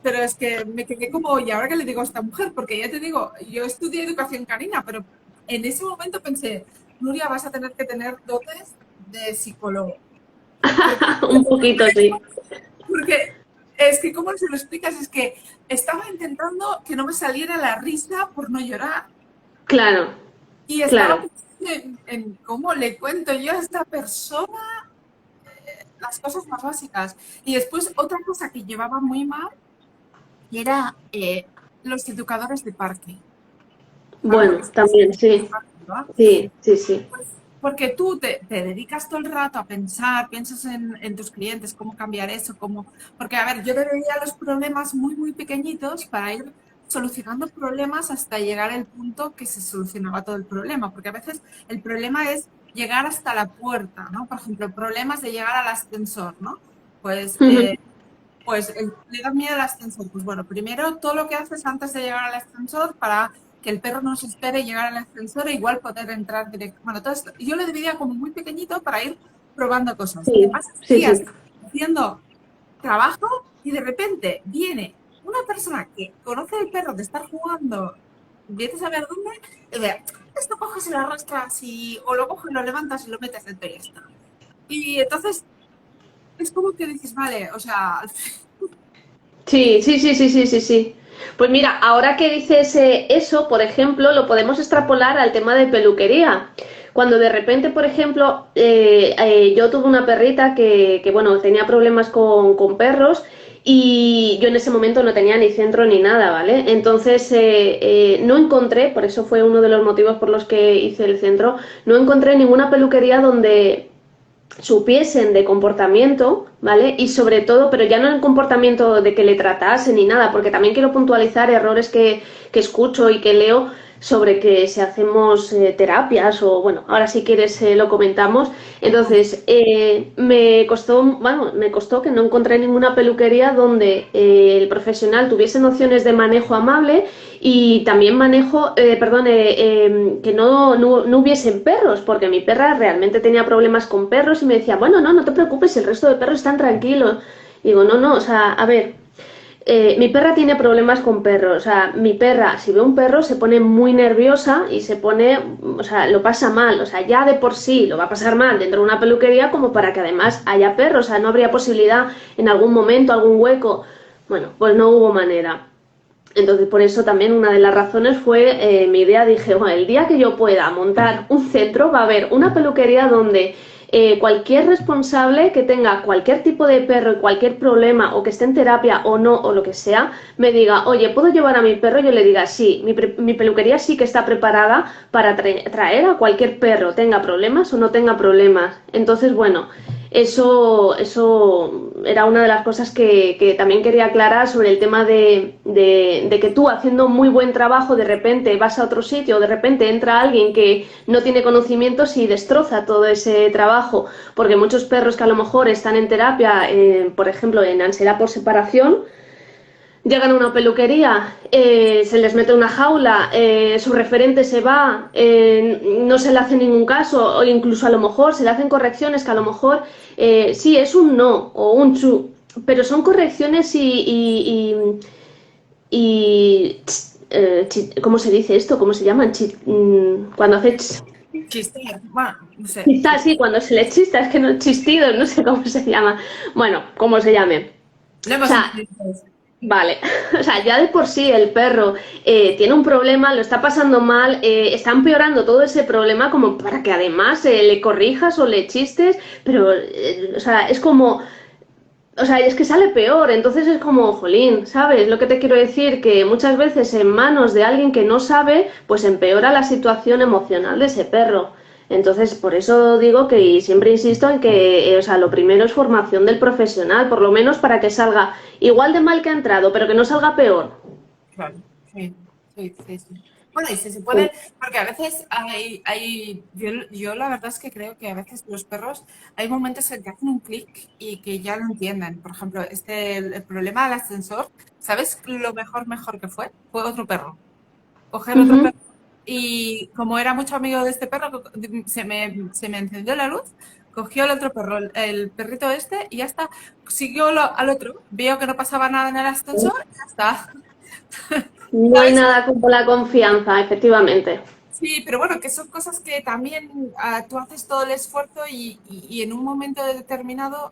[SPEAKER 3] pero es que me quedé como, ¿y ahora qué le digo a esta mujer? Porque ya te digo, yo estudié educación canina, pero en ese momento pensé, Nuria, vas a tener que tener dotes de psicólogo. Porque,
[SPEAKER 2] Un poquito, sí.
[SPEAKER 3] porque es que, ¿cómo se lo explicas? Es que estaba intentando que no me saliera la risa por no llorar.
[SPEAKER 2] Claro,
[SPEAKER 3] Y estaba
[SPEAKER 2] claro.
[SPEAKER 3] pensando en cómo le cuento yo a esta persona las cosas más básicas. Y después otra cosa que llevaba muy mal era los educadores de parque. ¿Sabes lo que
[SPEAKER 2] Bueno,
[SPEAKER 3] son los
[SPEAKER 2] también,
[SPEAKER 3] educadores de
[SPEAKER 2] sí.
[SPEAKER 3] parque, no?
[SPEAKER 2] Sí, sí, sí.
[SPEAKER 3] Porque tú te dedicas todo el rato a pensar, piensas en tus clientes, cómo cambiar eso, cómo... Porque, a ver, yo veía los problemas muy, muy pequeñitos para ir solucionando problemas hasta llegar al punto que se solucionaba todo el problema. Porque a veces el problema es llegar hasta la puerta, ¿no? Por ejemplo, problemas de llegar al ascensor, ¿no? Pues
[SPEAKER 2] Ujú.
[SPEAKER 3] le da miedo al ascensor. Pues bueno, primero todo lo que haces antes de llegar al ascensor para que el perro no se espere llegar al ascensor e igual poder entrar directo. Bueno, todo esto. Yo lo dividía como muy pequeñito para ir probando cosas. Te
[SPEAKER 2] Sí,
[SPEAKER 3] pasas
[SPEAKER 2] sí,
[SPEAKER 3] días
[SPEAKER 2] sí.
[SPEAKER 3] haciendo trabajo y de repente viene una persona que conoce el perro de estar jugando, vienes a ver dónde, y ve, esto coges y lo arrastras y, o lo coges, lo levantas y lo metes dentro y ya está. Y entonces es como que dices, vale, o sea,
[SPEAKER 2] Sí, sí, sí, sí, sí, sí, sí. Pues mira, ahora que dices eso, por ejemplo, lo podemos extrapolar al tema de peluquería. Cuando de repente, por ejemplo, yo tuve una perrita que, bueno, tenía problemas con perros y yo en ese momento no tenía ni centro ni nada, ¿vale? Entonces no encontré, por eso fue uno de los motivos por los que hice el centro, no encontré ninguna peluquería donde supiesen de comportamiento, ¿vale? Y sobre todo, pero ya no el comportamiento de que le tratase ni nada, porque también quiero puntualizar errores que escucho y que leo sobre que si hacemos terapias o, bueno, ahora si quieres lo comentamos. Entonces, me costó que no encontré ninguna peluquería donde el profesional tuviese nociones de manejo amable y también que no hubiesen perros, porque mi perra realmente tenía problemas con perros y me decía, bueno, no te preocupes, el resto de perros están tranquilos. Y digo, no, o sea, a ver, mi perra tiene problemas con perros, o sea, mi perra, si ve un perro, se pone muy nerviosa y se pone, o sea, lo pasa mal, o sea, ya de por sí lo va a pasar mal dentro de una peluquería como para que además haya perros, o sea, no habría posibilidad en algún momento, algún hueco. Bueno, pues no hubo manera. Entonces, por eso también una de las razones fue mi idea. Dije, bueno, el día que yo pueda montar un centro, va a haber una peluquería donde cualquier responsable que tenga cualquier tipo de perro y cualquier problema, o que esté en terapia o no, o lo que sea, me diga, oye, ¿puedo llevar a mi perro? Y yo le diga, sí, mi peluquería sí que está preparada para traer a cualquier perro, tenga problemas o no tenga problemas. Entonces, bueno, eso era una de las cosas que también quería aclarar sobre el tema de que tú haciendo muy buen trabajo de repente vas a otro sitio o de repente entra alguien que no tiene conocimientos y destroza todo ese trabajo, porque muchos perros que a lo mejor están en terapia, por ejemplo en ansiedad por separación, llegan a una peluquería, se les mete una jaula, su referente se va, no se le hace ningún caso, o incluso a lo mejor se le hacen correcciones que a lo mejor sí es un no o un chu, pero son correcciones ¿cómo se dice esto? ¿Cómo se llaman? Cuando hace
[SPEAKER 3] chiste, bueno, no sé.
[SPEAKER 2] chista, sí, cuando se le chista, es que no chistido, no sé cómo se llama. Bueno, como se llame.
[SPEAKER 3] Lo
[SPEAKER 2] O
[SPEAKER 3] hemos
[SPEAKER 2] sea,
[SPEAKER 3] entendido.
[SPEAKER 2] vale, o sea, ya de por sí el perro tiene un problema, lo está pasando mal, está empeorando todo ese problema como para que además le corrijas o le chistes, pero, o sea, es como, o sea, es que sale peor, entonces es como, jolín, ¿sabes? Lo que te quiero decir, que muchas veces en manos de alguien que no sabe, pues empeora la situación emocional de ese perro. Entonces, por eso digo que y siempre insisto en que, o sea, lo primero es formación del profesional, por lo menos para que salga igual de mal que ha entrado, pero que no salga peor.
[SPEAKER 3] Claro, sí, sí, sí, sí. Bueno, y si se puede, porque a veces yo la verdad es que creo que a veces los perros hay momentos en que hacen un clic y que ya lo entienden. Por ejemplo, el problema del ascensor, ¿sabes lo mejor que fue? Fue otro perro. Coger otro perro. Y como era mucho amigo de este perro, se me encendió la luz, cogió el otro perro, el perrito este, y ya está. Siguió al otro. Vio que no pasaba nada en el ascensor y ya está.
[SPEAKER 2] No hay
[SPEAKER 3] ¿Sabes?
[SPEAKER 2] nada como la confianza, efectivamente.
[SPEAKER 3] Sí, pero bueno, que son cosas que también tú haces todo el esfuerzo y en un momento determinado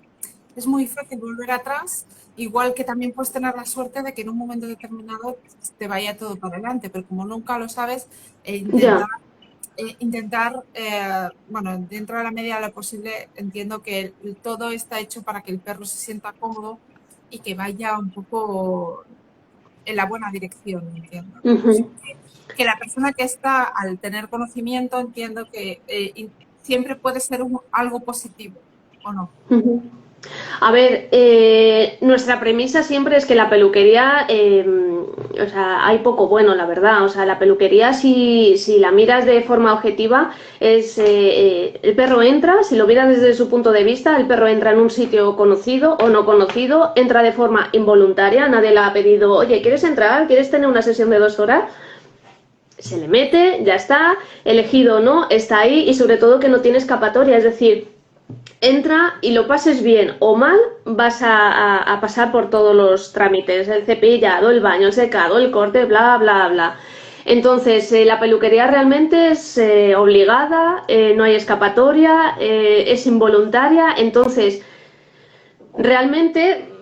[SPEAKER 3] es muy fácil volver atrás, igual que también puedes tener la suerte de que en un momento determinado te vaya todo para adelante, pero como nunca lo sabes,
[SPEAKER 2] Ya.
[SPEAKER 3] bueno, dentro de la medida de lo posible, entiendo que todo está hecho para que el perro se sienta cómodo y que vaya un poco en la buena dirección, entiendo.
[SPEAKER 2] Ujú.
[SPEAKER 3] Que la persona que está, al tener conocimiento, entiendo que siempre puede ser algo positivo, ¿o no?
[SPEAKER 2] Ujú. A ver, nuestra premisa siempre es que la peluquería, o sea, hay poco bueno, la verdad. O sea, la peluquería, si la miras de forma objetiva, el perro entra, si lo miras desde su punto de vista, el perro entra en un sitio conocido o no conocido, entra de forma involuntaria, nadie le ha pedido, oye, ¿quieres entrar? ¿Quieres tener una sesión de 2 horas? Se le mete, ya está, elegido o no, está ahí y sobre todo que no tiene escapatoria, es decir, entra y lo pases bien o mal, vas a pasar por todos los trámites, el cepillado, el baño, el secado, el corte, bla, bla, bla. Entonces, la peluquería realmente es obligada, no hay escapatoria, es involuntaria, entonces realmente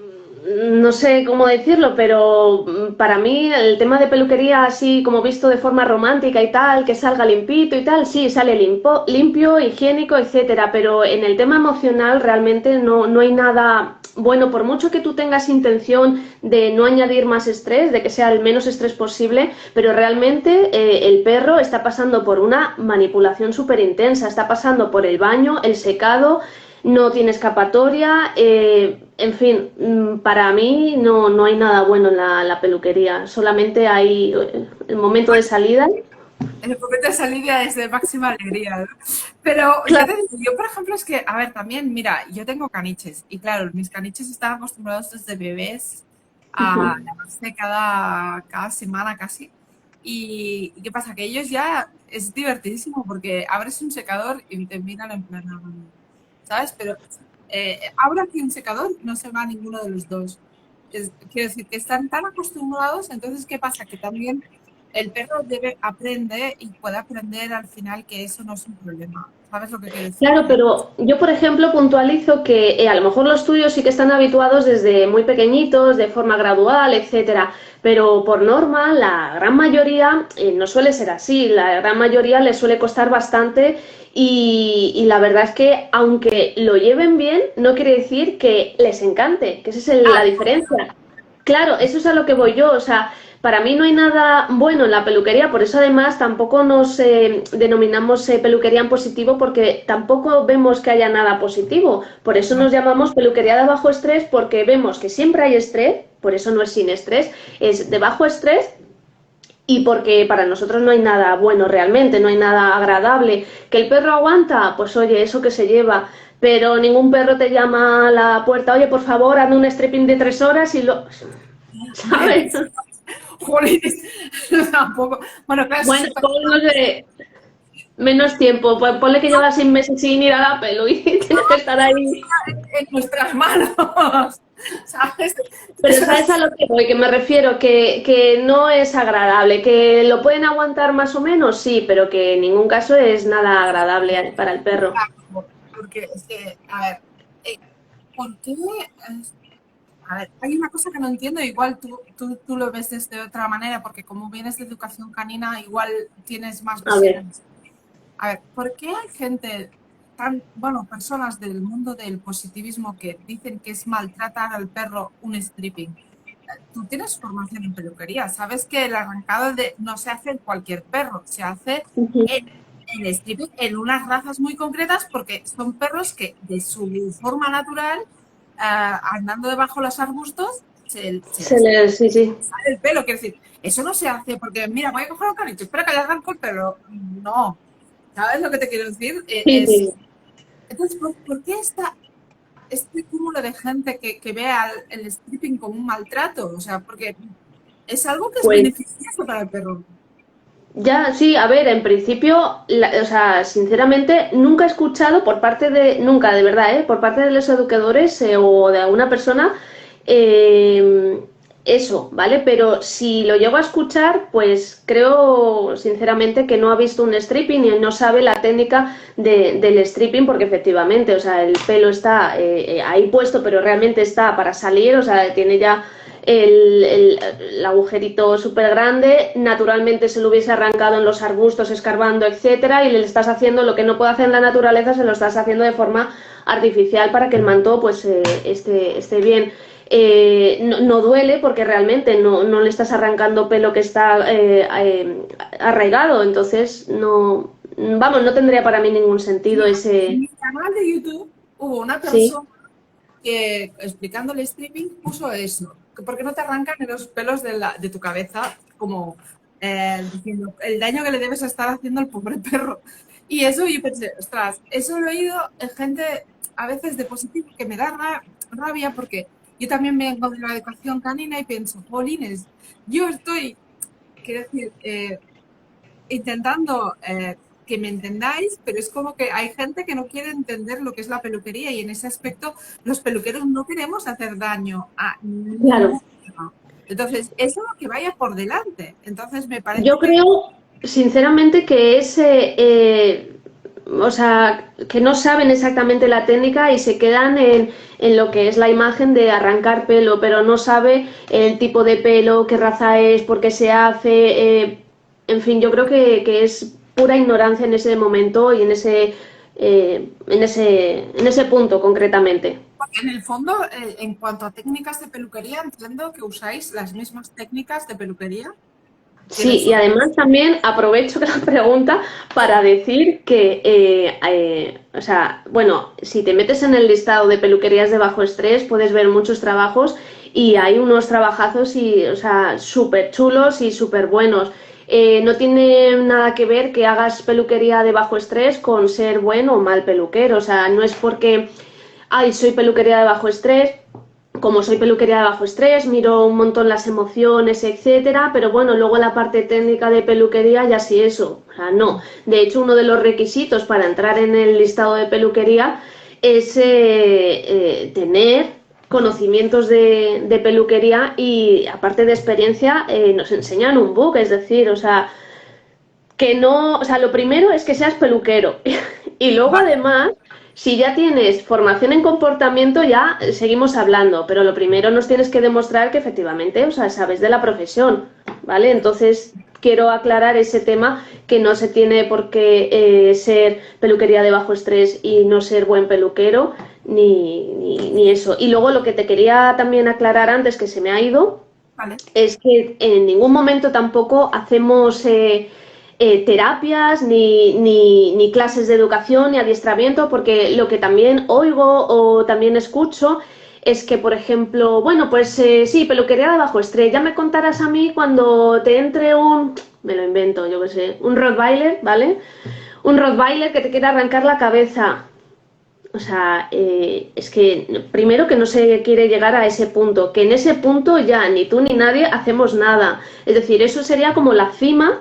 [SPEAKER 2] no sé cómo decirlo, pero para mí el tema de peluquería así como visto de forma romántica y tal, que salga limpito y tal, sí, sale limpio, higiénico, etcétera, pero en el tema emocional realmente no hay nada bueno, por mucho que tú tengas intención de no añadir más estrés, de que sea el menos estrés posible, pero realmente el perro está pasando por una manipulación súper intensa, está pasando por el baño, el secado, no tiene escapatoria, en fin, para mí no hay nada bueno en la peluquería, solamente hay el momento de salida.
[SPEAKER 3] En el momento de salida es de máxima alegría, ¿no? Pero ya
[SPEAKER 2] Claro.
[SPEAKER 3] te digo, yo por ejemplo es que, a ver, también, mira, yo tengo caniches y claro, mis caniches están acostumbrados desde bebés a lavarse cada semana casi. ¿Y qué pasa? Que ellos ya es divertidísimo porque abres un secador y te miran en plan, ¿sabes? Pero abro aquí un secador y no se va ninguno de los dos. Quiero decir que están tan acostumbrados, entonces, ¿qué pasa? Que también el perro aprende y puede aprender al final que eso no es un problema. ¿Sabes lo que quiero decir?
[SPEAKER 2] Claro, pero yo, por ejemplo, puntualizo que a lo mejor los tuyos sí que están habituados desde muy pequeñitos, de forma gradual, etcétera, pero por norma la gran mayoría no suele ser así, la gran mayoría les suele costar bastante y la verdad es que aunque lo lleven bien, no quiere decir que les encante, que esa es la diferencia. Claro, eso es a lo que voy yo, o sea, para mí no hay nada bueno en la peluquería, por eso además tampoco nos denominamos peluquería en positivo porque tampoco vemos que haya nada positivo. Por eso nos llamamos peluquería de bajo estrés porque vemos que siempre hay estrés, por eso no es sin estrés, es de bajo estrés y porque para nosotros no hay nada bueno realmente, no hay nada agradable. ¿Que el perro aguanta? Pues oye, eso que se lleva. Pero ningún perro te llama a la puerta, oye, por favor, hazme un stripping de 3 horas y lo... ¿Sabes?
[SPEAKER 3] Jolines, tampoco. Bueno, claro, eso
[SPEAKER 2] Bueno,
[SPEAKER 3] se puede
[SPEAKER 2] pues no sé, menos tiempo, pues ponle que lleva 6 meses sin ir a la pelu y tienes que estar ahí.
[SPEAKER 3] en nuestras manos, ¿sabes?
[SPEAKER 2] Pero
[SPEAKER 3] Eso
[SPEAKER 2] ¿sabes a lo que voy? Que me refiero que no es agradable, que lo pueden aguantar más o menos, sí, pero que en ningún caso es nada agradable para el perro.
[SPEAKER 3] porque es que, a ver, ¿por qué? A ver, hay una cosa que no entiendo, igual tú lo ves desde otra manera, porque como vienes de educación canina, igual tienes más
[SPEAKER 2] A ver,
[SPEAKER 3] visiones. A ver, ¿por qué hay gente bueno, personas del mundo del positivismo que dicen que es maltratar al perro un stripping? Tú tienes formación en peluquería, sabes que el arrancado no se hace en cualquier perro, se hace en stripping en unas razas muy concretas porque son perros que de su forma natural, andando debajo de los arbustos, se les
[SPEAKER 2] sí, sí.
[SPEAKER 3] sale el pelo. Quiero decir, eso no se hace porque, mira, voy a coger un caniche, espera que le arranco el pelo. No, ¿sabes lo que te quiero decir?
[SPEAKER 2] Sí, sí.
[SPEAKER 3] Entonces, ¿por qué este cúmulo de gente que ve el stripping como un maltrato? O sea, porque es algo que es
[SPEAKER 2] Pues
[SPEAKER 3] beneficioso para el perro.
[SPEAKER 2] Ya, sí, a ver, en principio, o sea, sinceramente, nunca he escuchado por parte de, nunca, de verdad, por parte de los educadores o de alguna persona eh, eso, ¿vale? Pero si lo llego a escuchar, pues creo, sinceramente, que no ha visto un stripping y no sabe la técnica del stripping, porque efectivamente, o sea, el pelo está ahí puesto, pero realmente está para salir, o sea, tiene ya el agujerito súper grande, naturalmente se lo hubiese arrancado en los arbustos, escarbando, etcétera, y le estás haciendo lo que no puede hacer en la naturaleza, se lo estás haciendo de forma artificial para que el manto pues esté bien. No duele porque realmente no le estás arrancando pelo que está arraigado, entonces no, vamos, no tendría para mí ningún sentido
[SPEAKER 3] Mira, en
[SPEAKER 2] ese...
[SPEAKER 3] mi canal de YouTube hubo una
[SPEAKER 2] Sí,
[SPEAKER 3] persona que, explicando el stripping, puso eso. Que ¿por qué no te arrancan los pelos de tu cabeza? Como diciendo el daño que le debes estar haciendo al pobre perro. Y eso yo pensé, ostras, eso lo he oído en gente a veces de positivo que me da rabia porque yo también vengo de la educación canina y pienso, jolines, yo estoy, quiero decir, intentando que me entendáis, pero es como que hay gente que no quiere entender lo que es la peluquería y en ese aspecto los peluqueros no queremos hacer daño a
[SPEAKER 2] claro.
[SPEAKER 3] ningún tema. Entonces, eso es lo que vaya por delante. Entonces, me
[SPEAKER 2] Yo
[SPEAKER 3] parece que
[SPEAKER 2] creo, sinceramente, que es, o sea, que no saben exactamente la técnica y se quedan en lo que es la imagen de arrancar pelo, pero no sabe el tipo de pelo, qué raza es, por qué se hace, en fin, yo creo que es pura ignorancia en ese momento y en ese punto concretamente.
[SPEAKER 3] porque en el fondo, en cuanto a técnicas de peluquería, entiendo que usáis las mismas técnicas de peluquería.
[SPEAKER 2] Sí,
[SPEAKER 3] Tienes
[SPEAKER 2] y además también aprovecho la pregunta para decir que, o sea, bueno, si te metes en el listado de peluquerías de bajo estrés, puedes ver muchos trabajos y hay unos trabajazos y, o sea, súper chulos y súper buenos. No tiene nada que ver que hagas peluquería de bajo estrés con ser buen o mal peluquero, o sea, no es porque, ay, soy peluquería de bajo estrés, como soy peluquería de bajo estrés, miro un montón las emociones, etcétera, pero bueno, luego la parte técnica de peluquería ya sí eso, o sea, no. De hecho, uno de los requisitos para entrar en el listado de peluquería es tener conocimientos de peluquería y aparte de experiencia nos enseñan un book, es decir, o sea, que no, o sea, lo primero es que seas peluquero y luego
[SPEAKER 3] vale,
[SPEAKER 2] además, si ya tienes formación en comportamiento, ya seguimos hablando, pero lo primero nos tienes que demostrar que efectivamente, o sea, sabes de la profesión, ¿vale? Entonces, quiero aclarar ese tema, que no se tiene por qué ser peluquería de bajo estrés y no ser buen peluquero, ni eso. Y luego lo que te quería también aclarar antes, que se me ha ido,
[SPEAKER 3] vale.
[SPEAKER 2] es que en ningún momento tampoco hacemos terapias ni clases de educación ni adiestramiento, porque lo que también oigo o también escucho es que, por ejemplo, bueno, pues sí, peluquería de bajo estrés, ya me contarás a mí cuando te entre me lo invento, yo qué sé, un Rottweiler, ¿vale? Un Rottweiler que te quiera arrancar la cabeza. O sea, es que primero que no se quiere llegar a ese punto, que en ese punto ya ni tú ni nadie hacemos nada. Es decir, eso sería como la cima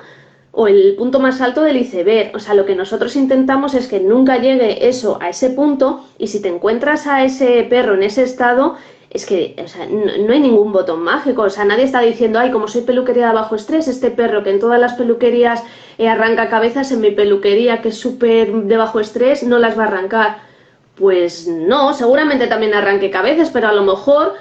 [SPEAKER 2] o el punto más alto del iceberg. O sea, lo que nosotros intentamos es que nunca llegue eso a ese punto y si te encuentras a ese perro en ese estado, es que, o sea, no hay ningún botón mágico. O sea, nadie está diciendo, ay, como soy peluquería de bajo estrés, este perro que en todas las peluquerías arranca cabezas, en mi peluquería que es súper de bajo estrés, no las va a arrancar. Pues no, seguramente también arranque cabezas, pero a lo mejor,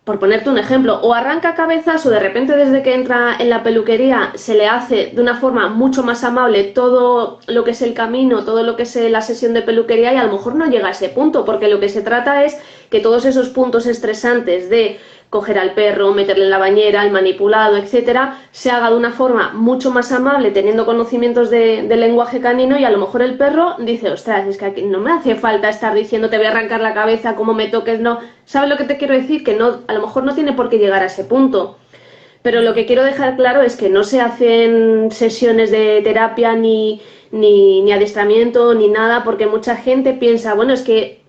[SPEAKER 2] por ponerte un ejemplo, o arranca cabezas o de repente desde que entra en la peluquería se le hace de una forma mucho más amable todo lo que es el camino, todo lo que es la sesión de peluquería y a lo mejor no llega a ese punto, porque lo que se trata es que todos esos puntos estresantes de coger al perro, meterle en la bañera, el manipulado, etcétera, se haga de una forma mucho más amable, teniendo conocimientos de lenguaje canino y a lo mejor el perro dice, ostras, es que aquí no me hace falta estar diciendo te voy a arrancar la cabeza, como me toques, no. ¿Sabes lo que te quiero decir? Que no, a lo mejor no tiene por qué llegar a ese punto. Pero lo que quiero dejar claro es que no se hacen sesiones de terapia ni adiestramiento ni nada, porque mucha gente piensa, bueno, es que,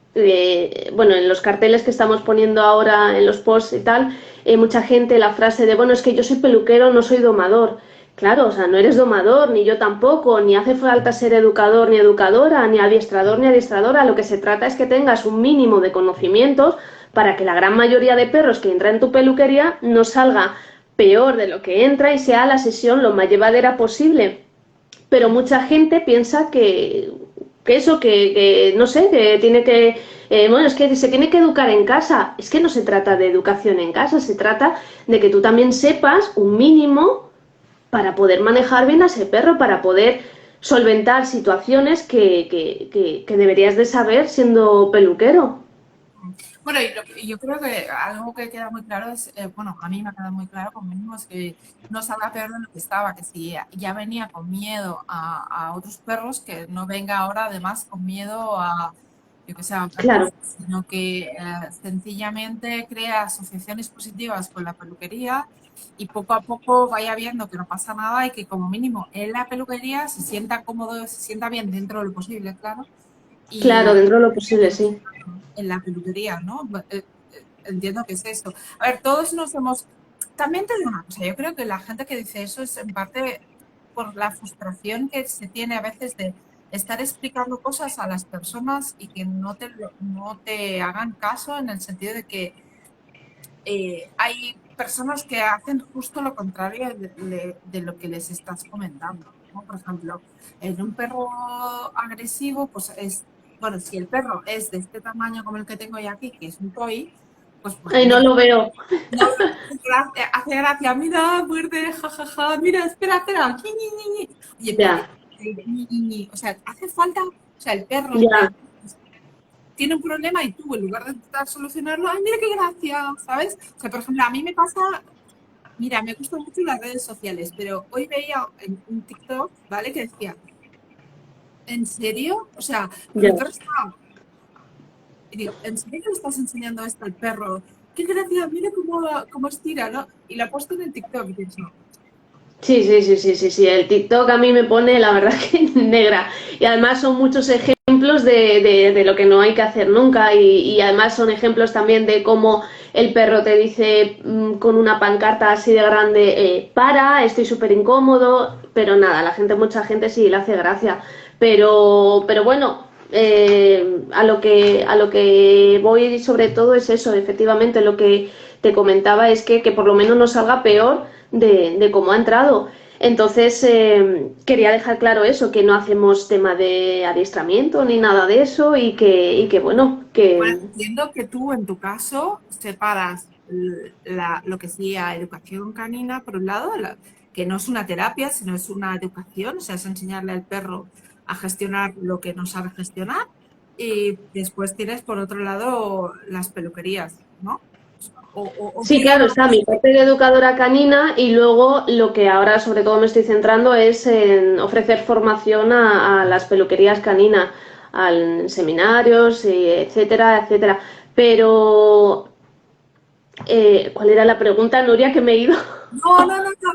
[SPEAKER 2] bueno, en los carteles que estamos poniendo ahora en los posts y tal, mucha gente la frase de, bueno, es que yo soy peluquero, no soy domador. claro, o sea, no eres domador, ni yo tampoco, ni hace falta ser educador ni educadora, ni adiestrador ni adiestradora. Lo que se trata es que tengas un mínimo de conocimientos para que la gran mayoría de perros que entran en tu peluquería no salga peor de lo que entra y sea la sesión lo más llevadera posible. Pero mucha gente piensa que eso, que no sé, que tiene que, bueno, es que se tiene que educar en casa. Es que no se trata de educación en casa, se trata de que tú también sepas un mínimo para poder manejar bien a ese perro, para poder solventar situaciones que deberías de saber siendo peluquero.
[SPEAKER 3] Bueno, y yo creo que algo que queda muy claro es, bueno, a mí me ha quedado muy claro conmigo, es que no salga peor de lo que estaba, que si ya venía con miedo a otros perros, que no venga ahora además con miedo a, yo que sé, a otra
[SPEAKER 2] Claro,
[SPEAKER 3] cosa, sino que sencillamente crea asociaciones positivas con la peluquería y poco a poco vaya viendo que no pasa nada y que como mínimo en la peluquería se sienta cómodo, se sienta bien dentro de lo posible, claro,
[SPEAKER 2] claro,
[SPEAKER 3] y
[SPEAKER 2] dentro de lo posible, sí.
[SPEAKER 3] en la peluquería, ¿no? Entiendo que es esto. A ver, todos nos hemos... También te digo una cosa, yo creo que la gente que dice eso es en parte por la frustración que se tiene a veces de estar explicando cosas a las personas y que no te hagan caso en el sentido de que hay personas que hacen justo lo contrario de lo que les estás comentando, ¿no? Por ejemplo, en un perro agresivo, pues es, bueno, si el perro es de este tamaño como el que tengo yo aquí, que es un toy, pues
[SPEAKER 2] Ay, no
[SPEAKER 3] mira,
[SPEAKER 2] lo veo.
[SPEAKER 3] no, hace gracia, mira, muerde, jajaja, mira, espera, espera, ñi, ñi, ñi, ñi. Oye, pero
[SPEAKER 2] Ya,
[SPEAKER 3] ñi, ñi, ñi. O sea, hace falta, o sea, el perro
[SPEAKER 2] ya.
[SPEAKER 3] tiene un problema y tú, en lugar de intentar solucionarlo, ay, mira qué gracia, ¿sabes? O sea, por ejemplo, a mí me pasa, mira, me gustan mucho las redes sociales, pero hoy veía en un TikTok, ¿vale? Que decía, ¿en serio? O sea, porque
[SPEAKER 2] Ya.
[SPEAKER 3] el perro está, y digo, ¿en serio le estás enseñando esto al perro? Qué gracia, mira cómo estira, ¿no? Y lo ha puesto en el TikTok y pienso,
[SPEAKER 2] Sí, sí, sí, sí, sí, sí. El TikTok a mí me pone, la verdad, que negra. Y además son muchos ejemplos de lo que no hay que hacer nunca. Y además son ejemplos también de cómo el perro te dice con una pancarta así de grande, para, estoy súper incómodo. Pero nada, mucha gente sí le hace gracia. Pero bueno, a lo que voy sobre todo es eso, efectivamente, lo que te comentaba es que por lo menos no salga peor de cómo ha entrado. Entonces, quería dejar claro eso, que no hacemos tema de adiestramiento ni nada de eso y que bueno,
[SPEAKER 3] bueno,
[SPEAKER 2] que
[SPEAKER 3] entiendo que tú en tu caso separas lo que sería educación canina, por un lado, que no es una terapia, sino es una educación, o sea, es enseñarle al perro a gestionar lo que no sabe gestionar. Y después tienes, por otro lado, las peluquerías, ¿no? O
[SPEAKER 2] sí,
[SPEAKER 3] tú ya
[SPEAKER 2] claro,
[SPEAKER 3] no...
[SPEAKER 2] está mi parte de educadora canina y luego lo que ahora sobre todo me estoy centrando es en ofrecer formación a las peluquerías caninas, en seminarios, etcétera, etcétera. Pero, ¿cuál era la pregunta, Nuria, que me he ido?
[SPEAKER 3] No,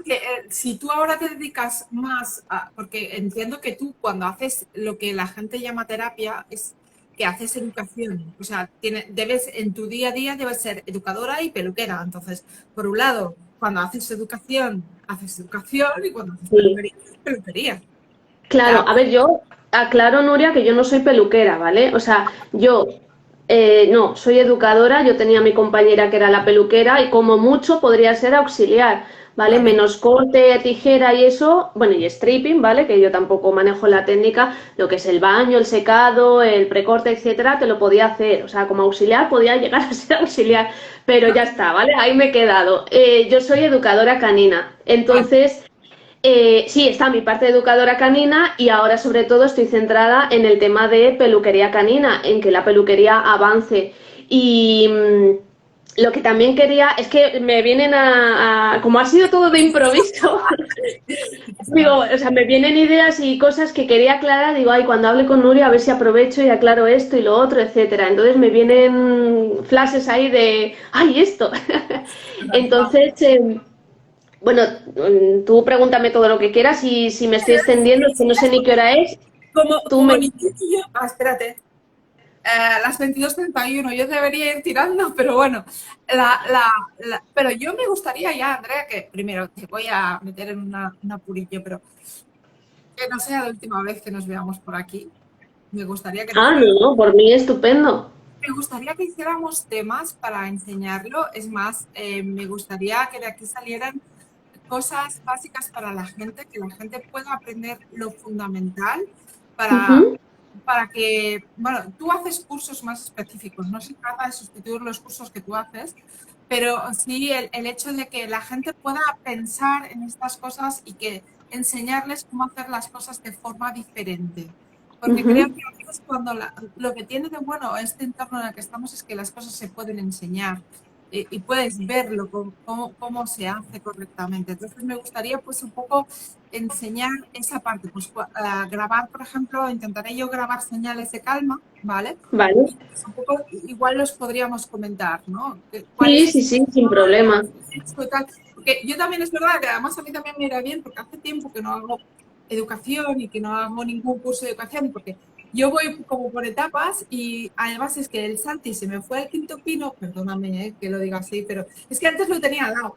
[SPEAKER 3] que si tú ahora te dedicas más a, porque entiendo que tú cuando haces lo que la gente llama terapia es que haces educación, o sea, debes en tu día a día debes ser educadora y peluquera. Entonces, por un lado, cuando haces educación y cuando
[SPEAKER 2] Sí.
[SPEAKER 3] haces peluquería.
[SPEAKER 2] Claro,
[SPEAKER 3] Ya,
[SPEAKER 2] a ver, yo aclaro, Nuria, que yo no soy peluquera, ¿vale? O sea, yo no, soy educadora, yo tenía a mi compañera que era la peluquera y como mucho podría ser auxiliar, ¿vale?
[SPEAKER 3] vale.
[SPEAKER 2] Menos corte, tijera y eso, bueno, y stripping, ¿vale? Que yo tampoco manejo la técnica, lo que es el baño, el secado, el precorte, etcétera, te lo podía hacer, o sea, como auxiliar podía llegar a ser auxiliar, pero ya está, ¿vale? Ahí me he quedado. Yo soy educadora canina,
[SPEAKER 3] Vale.
[SPEAKER 2] entonces... sí, está mi parte de educadora canina y ahora sobre todo estoy centrada en el tema de peluquería canina, en que la peluquería avance. Y lo que también quería es que me vienen como ha sido todo de improviso, digo, o sea, me vienen ideas y cosas que quería aclarar, digo, ay, cuando hable con Nuria a ver si aprovecho y aclaro esto y lo otro, etcétera. Entonces me vienen flashes ahí de, ay, esto. Entonces... bueno, tú pregúntame todo lo que quieras y si me estoy extendiendo, es que no sé ni qué hora es, tú
[SPEAKER 3] Como
[SPEAKER 2] me...
[SPEAKER 3] ni tú ni yo. Ah, espérate. Las 22:31, yo debería ir tirando, pero bueno, pero yo me gustaría ya, Andrea, que primero te voy a meter en un apurillo, pero que no sea la última vez que nos veamos por aquí. Me gustaría que no
[SPEAKER 2] Ah,
[SPEAKER 3] fuera.
[SPEAKER 2] no, por mí estupendo.
[SPEAKER 3] Me gustaría que hiciéramos temas para enseñarlo. Es más, me gustaría que de aquí salieran cosas básicas para la gente, que la gente pueda aprender lo fundamental para,
[SPEAKER 2] Ujú.
[SPEAKER 3] para que, bueno, tú haces cursos más específicos, no se trata de sustituir los cursos que tú haces, pero sí el hecho de que la gente pueda pensar en estas cosas y que enseñarles cómo hacer las cosas de forma diferente. Porque creo
[SPEAKER 2] Ujú.
[SPEAKER 3] que a veces cuando lo que tiene de bueno este entorno en el que estamos es que las cosas se pueden enseñar y puedes verlo, cómo se hace correctamente. Entonces me gustaría pues un poco enseñar esa parte, pues grabar, por ejemplo, intentaré yo grabar señales de calma, ¿vale?
[SPEAKER 2] Vale.
[SPEAKER 3] Y pues, un poco igual los podríamos comentar, ¿no? ¿Cuál
[SPEAKER 2] Sí,
[SPEAKER 3] es
[SPEAKER 2] sí,
[SPEAKER 3] ese
[SPEAKER 2] sí, sin problema.
[SPEAKER 3] esto y tal? Porque yo también es verdad que además a mí también me irá bien porque hace tiempo que no hago educación y que no hago ningún curso de educación porque yo voy como por etapas y además es que el Santi se me fue al quinto pino, perdóname que lo diga así, pero es que antes lo tenía al lado,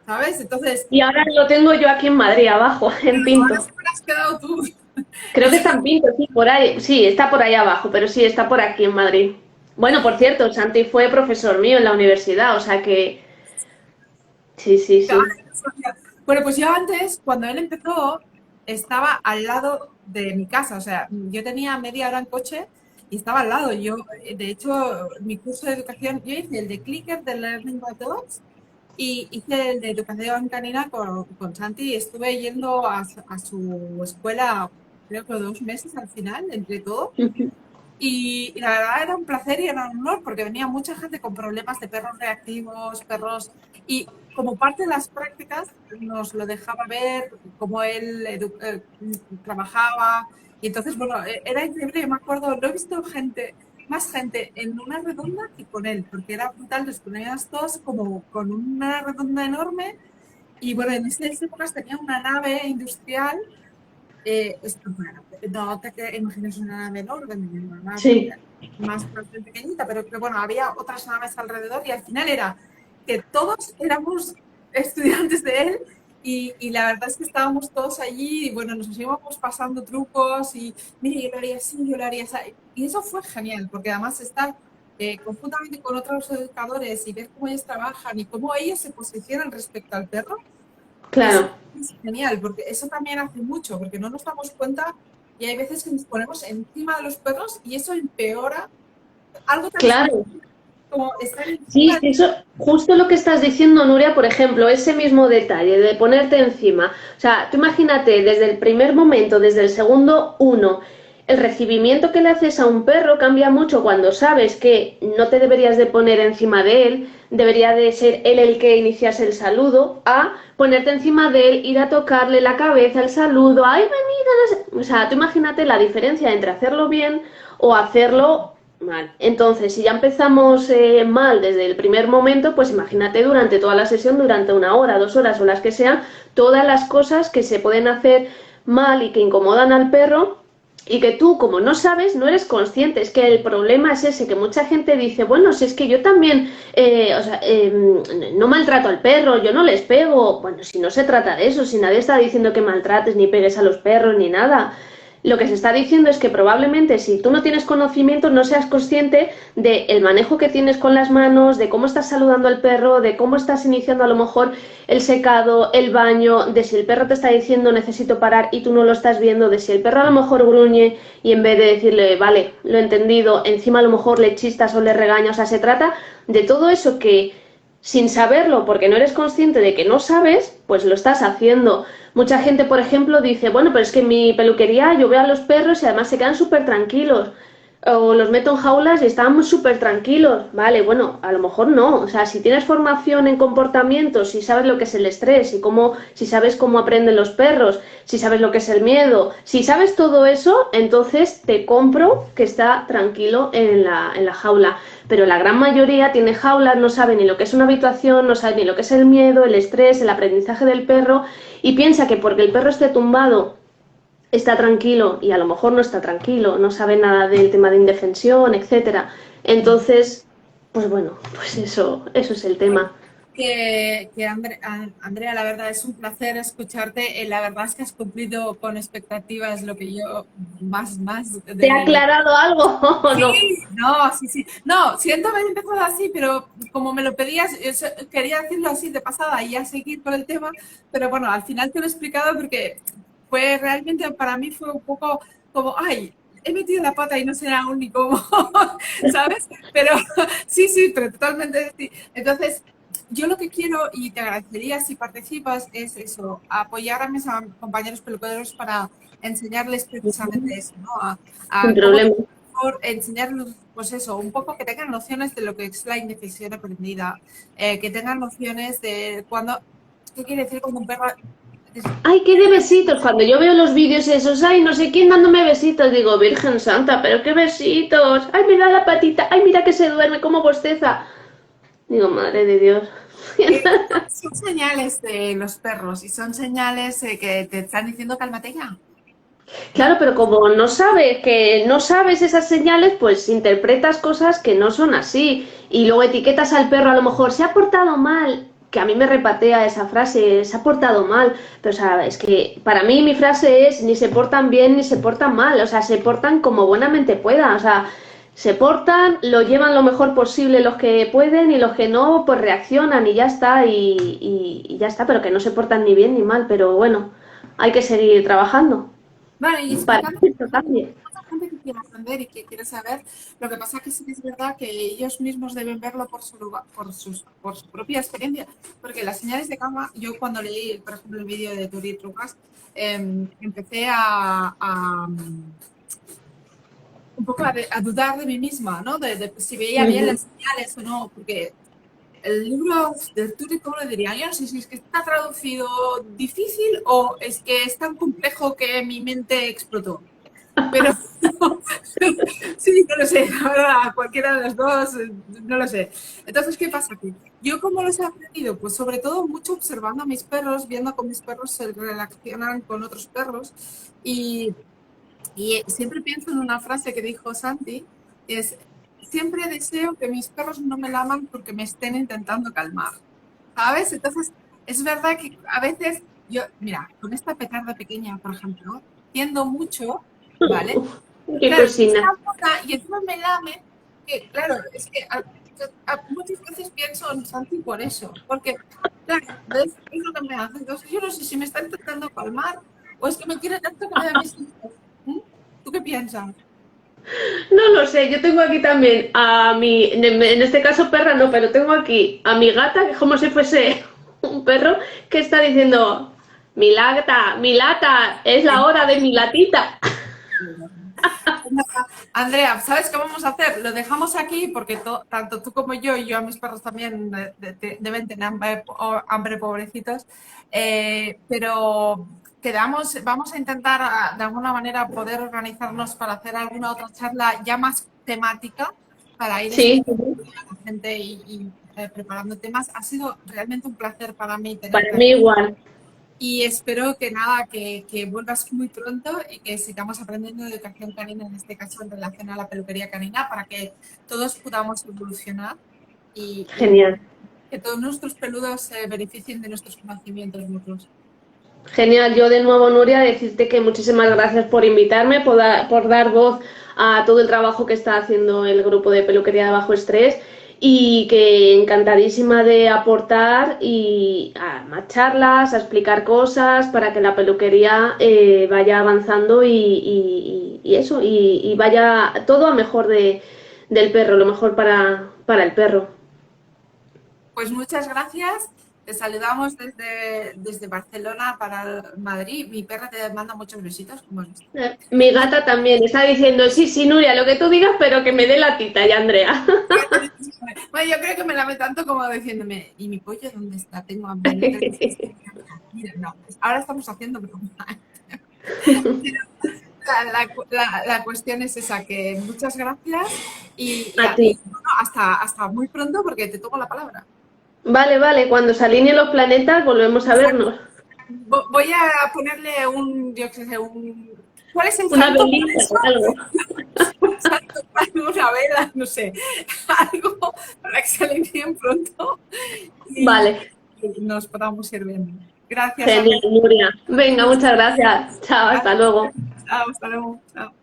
[SPEAKER 3] ¿sabes? Entonces,
[SPEAKER 2] Y ahora lo tengo yo aquí en Madrid, abajo, en
[SPEAKER 3] ahora
[SPEAKER 2] Pinto.
[SPEAKER 3] sí me lo has quedado tú.
[SPEAKER 2] Creo que está en Pinto, sí, por ahí. Sí, está por ahí abajo, pero sí, está por aquí en Madrid. Bueno, por cierto, Santi fue profesor mío en la universidad, o sea que sí, sí, sí.
[SPEAKER 3] Bueno, pues yo antes, cuando él empezó, estaba al lado de mi casa, o sea, yo tenía media hora en coche y estaba al lado. Yo, de hecho, mi curso de educación, yo hice el de Clicker de Learning by Dogs y hice el de educación canina con Santi y estuve yendo a su escuela, creo que 2 meses al final, entre todo. Y la verdad era un placer y era un honor porque venía mucha gente con problemas de perros reactivos, perros, y como parte de las prácticas nos lo dejaba ver cómo él trabajaba. Y entonces, bueno, era increíble. Yo me acuerdo, no he visto más gente en una redonda que con él, porque era brutal. Los ponías todos como con una redonda enorme. Y bueno, en esas épocas tenía una nave industrial bueno, no te imagines una nave enorme, una nave
[SPEAKER 2] Sí.
[SPEAKER 3] más pequeñita, pero que bueno, había otras naves alrededor y al final era que todos éramos estudiantes de él y la verdad es que estábamos todos allí y bueno, nos íbamos pasando trucos y mire, yo lo haría así, yo lo haría así. Y eso fue genial, porque además estar conjuntamente con otros educadores y ver cómo ellos trabajan y cómo ellos se posicionan respecto al perro, eso
[SPEAKER 2] Claro,
[SPEAKER 3] es genial, porque eso también hace mucho, porque no nos damos cuenta y hay veces que nos ponemos encima de los perros y eso empeora algo tan
[SPEAKER 2] claro.
[SPEAKER 3] sencillo como estar
[SPEAKER 2] Sí,
[SPEAKER 3] encima.
[SPEAKER 2] eso, justo lo que estás diciendo, Nuria, por ejemplo, ese mismo detalle de ponerte encima. O sea, tú imagínate, desde el primer momento, desde el segundo uno, el recibimiento que le haces a un perro cambia mucho cuando sabes que no te deberías de poner encima de él, debería de ser él el que iniciase el saludo, a ponerte encima de él, ir a tocarle la cabeza, el saludo, ¡ay, venida! No sé. O sea, tú imagínate la diferencia entre hacerlo bien o hacerlo mal. Entonces, si ya empezamos mal desde el primer momento, pues imagínate durante toda la sesión, durante 1 hora, 2 horas o las que sean, todas las cosas que se pueden hacer mal y que incomodan al perro y que tú, como no sabes, no eres consciente. Es que el problema es ese, que mucha gente dice, bueno, si es que yo también, o sea, no maltrato al perro, yo no les pego. Bueno, si no se trata de eso, si nadie está diciendo que maltrates ni pegues a los perros ni nada. Lo que se está diciendo es que probablemente si tú no tienes conocimiento no seas consciente del manejo que tienes con las manos, de cómo estás saludando al perro, de cómo estás iniciando a lo mejor el secado, el baño, de si el perro te está diciendo necesito parar y tú no lo estás viendo, de si el perro a lo mejor gruñe y en vez de decirle vale, lo he entendido, encima a lo mejor le chistas o le regañas. O sea, se trata de todo eso que sin saberlo, porque no eres consciente de que no sabes, pues lo estás haciendo. Mucha gente, por ejemplo, dice, bueno, pero es que en mi peluquería yo veo a los perros y además se quedan súper tranquilos. O los meto en jaulas y están súper tranquilos. Vale, bueno, a lo mejor no. O sea, si tienes formación en comportamientos, si sabes lo que es el estrés, y cómo, si sabes cómo aprenden los perros, si sabes lo que es el miedo, si sabes todo eso, entonces te compro que está tranquilo en la jaula. Pero la gran mayoría tiene jaulas, no sabe ni lo que es una habitación, no sabe ni lo que es el miedo, el estrés, el aprendizaje del perro y piensa que porque el perro esté tumbado está tranquilo y a lo mejor no está tranquilo, no sabe nada del tema de indefensión, etcétera. Entonces, pues bueno, pues eso es el tema.
[SPEAKER 3] Andrea, la verdad es un placer escucharte. La verdad es que has cumplido con expectativas lo que yo más
[SPEAKER 2] ¿Te ha
[SPEAKER 3] de...
[SPEAKER 2] aclarado algo o
[SPEAKER 3] Sí,
[SPEAKER 2] no?
[SPEAKER 3] no, sí, sí. No, siento haber empezado así, pero como me lo pedías, quería decirlo así de pasada y ya seguir con el tema, pero bueno, al final te lo he explicado porque fue realmente para mí fue un poco como, ay, he metido la pata y no sé aún ni cómo, ¿sabes? Pero sí, sí, pero totalmente sí. Entonces, yo lo que quiero y te agradecería si participas es eso, apoyar a mis compañeros peluqueros para enseñarles precisamente eso, ¿no?
[SPEAKER 2] Sin
[SPEAKER 3] A cómo
[SPEAKER 2] problema.
[SPEAKER 3] por enseñarles, pues eso, un poco que tengan nociones de lo que es la indefensión aprendida, que tengan nociones de cuando, ¿qué quiere decir cuando un perro...
[SPEAKER 2] Ay, qué de besitos. Cuando yo veo los vídeos esos, ay, no sé quién dándome besitos, digo, Virgen Santa, pero qué besitos. Ay, mira la patita, ay, mira que se duerme, cómo bosteza. Digo, madre de Dios.
[SPEAKER 3] Son señales de los perros y son señales que te están diciendo cálmate ya.
[SPEAKER 2] Claro, pero como no sabes esas señales, pues interpretas cosas que no son así. Y luego etiquetas al perro, a lo mejor se ha portado mal, que a mí me repatea esa frase, se ha portado mal. Pero, o sea, es que para mí mi frase es ni se portan bien ni se portan mal. O sea, se portan como buenamente puedan. O sea, se portan, lo llevan lo mejor posible los que pueden y los que no, pues reaccionan y ya está. Y ya está, pero que no se portan ni bien ni mal. Pero bueno, hay que seguir trabajando
[SPEAKER 3] Vale, y
[SPEAKER 2] para
[SPEAKER 3] explicando
[SPEAKER 2] que esto cambie.
[SPEAKER 3] a la gente que quiere aprender y que quiere saber, lo que pasa es que sí que es verdad que ellos mismos deben verlo por su propia experiencia, porque las señales de cama, yo cuando leí, por ejemplo, el vídeo de Turi Trucas, empecé un poco a dudar de mí misma, ¿no? De si veía bien las señales o no, porque el libro de Turi, ¿cómo le diría? Yo no sé si es que está traducido difícil o es que es tan complejo que mi mente explotó. Pero sí, no lo sé, la verdad, cualquiera de los dos, no lo sé. Entonces, ¿qué pasa aquí? Yo, ¿cómo los he aprendido? Pues sobre todo mucho observando a mis perros, viendo cómo mis perros se relacionan con otros perros y siempre pienso en una frase que dijo Santi, es, siempre deseo que mis perros no me laman porque me estén intentando calmar, ¿sabes? Entonces, es verdad que a veces yo, mira, con esta petarda pequeña, por ejemplo, tiendo mucho, ¿vale?
[SPEAKER 2] Qué
[SPEAKER 3] Claro, si
[SPEAKER 2] cocina.
[SPEAKER 3] está boca y encima me lame, que claro, es que muchas veces pienso en Santi por eso, porque, claro, ¿ves? Es lo que me hace. Entonces, yo no sé si me está intentando calmar o es que me quiere tanto que me da mis hijos. ¿Mm? ¿Tú qué piensas?
[SPEAKER 2] No lo sé, yo tengo aquí también a mi, en este caso perra no, pero tengo aquí a mi gata, que es como si fuese un perro, que está diciendo, mi lata, es la hora de mi latita.
[SPEAKER 3] Andrea, ¿sabes qué vamos a hacer? Lo dejamos aquí porque tanto tú como yo y yo a mis perros también deben tener hambre, pobrecitos, pero quedamos, vamos a intentar de alguna manera poder organizarnos para hacer alguna otra charla ya más temática para ir
[SPEAKER 2] Sí,
[SPEAKER 3] explicando a la gente y preparando temas. Ha sido realmente un placer para mí
[SPEAKER 2] para
[SPEAKER 3] tenerte
[SPEAKER 2] mí
[SPEAKER 3] aquí.
[SPEAKER 2] igual.
[SPEAKER 3] Y espero que nada, que vuelvas muy pronto y que sigamos aprendiendo de educación canina, en este caso en relación a la peluquería canina, para que todos podamos evolucionar y
[SPEAKER 2] Genial.
[SPEAKER 3] que todos nuestros peludos se beneficien de nuestros conocimientos mutuos.
[SPEAKER 2] Genial, yo de nuevo, Nuria, decirte que muchísimas gracias por invitarme, por dar voz a todo el trabajo que está haciendo el grupo de peluquería de bajo estrés y que encantadísima de aportar y a más charlas, a explicar cosas para que la peluquería vaya avanzando y eso, y vaya todo a mejor del perro, lo mejor para el perro.
[SPEAKER 3] Pues muchas gracias. Te saludamos desde Barcelona para Madrid. Mi perra te manda muchos besitos, como has visto.
[SPEAKER 2] Mi gata también está diciendo, sí, sí, Nuria, lo que tú digas, pero que me dé la tita ya, Andrea.
[SPEAKER 3] Bueno, yo creo que me lame tanto como diciéndome, ¿y mi pollo dónde está? Tengo hambre. No tengo... Mira, no, ahora estamos haciendo broma. La cuestión es esa, que muchas gracias
[SPEAKER 2] A ti.
[SPEAKER 3] bueno, hasta muy pronto porque te tomo la palabra.
[SPEAKER 2] Vale, vale, cuando se alineen los planetas volvemos a vernos.
[SPEAKER 3] Voy a ponerle un, yo qué sé, ¿Cuál es el
[SPEAKER 2] Una
[SPEAKER 3] santo?
[SPEAKER 2] velita o algo.
[SPEAKER 3] Santo, una vela, no sé, algo para que se limpien pronto y
[SPEAKER 2] Vale,
[SPEAKER 3] nos podamos ir viendo. Gracias,
[SPEAKER 2] genial,
[SPEAKER 3] Andrea.
[SPEAKER 2] Nuria. Venga, muchas gracias. Chao, hasta luego.
[SPEAKER 3] Chao, hasta luego. Chao.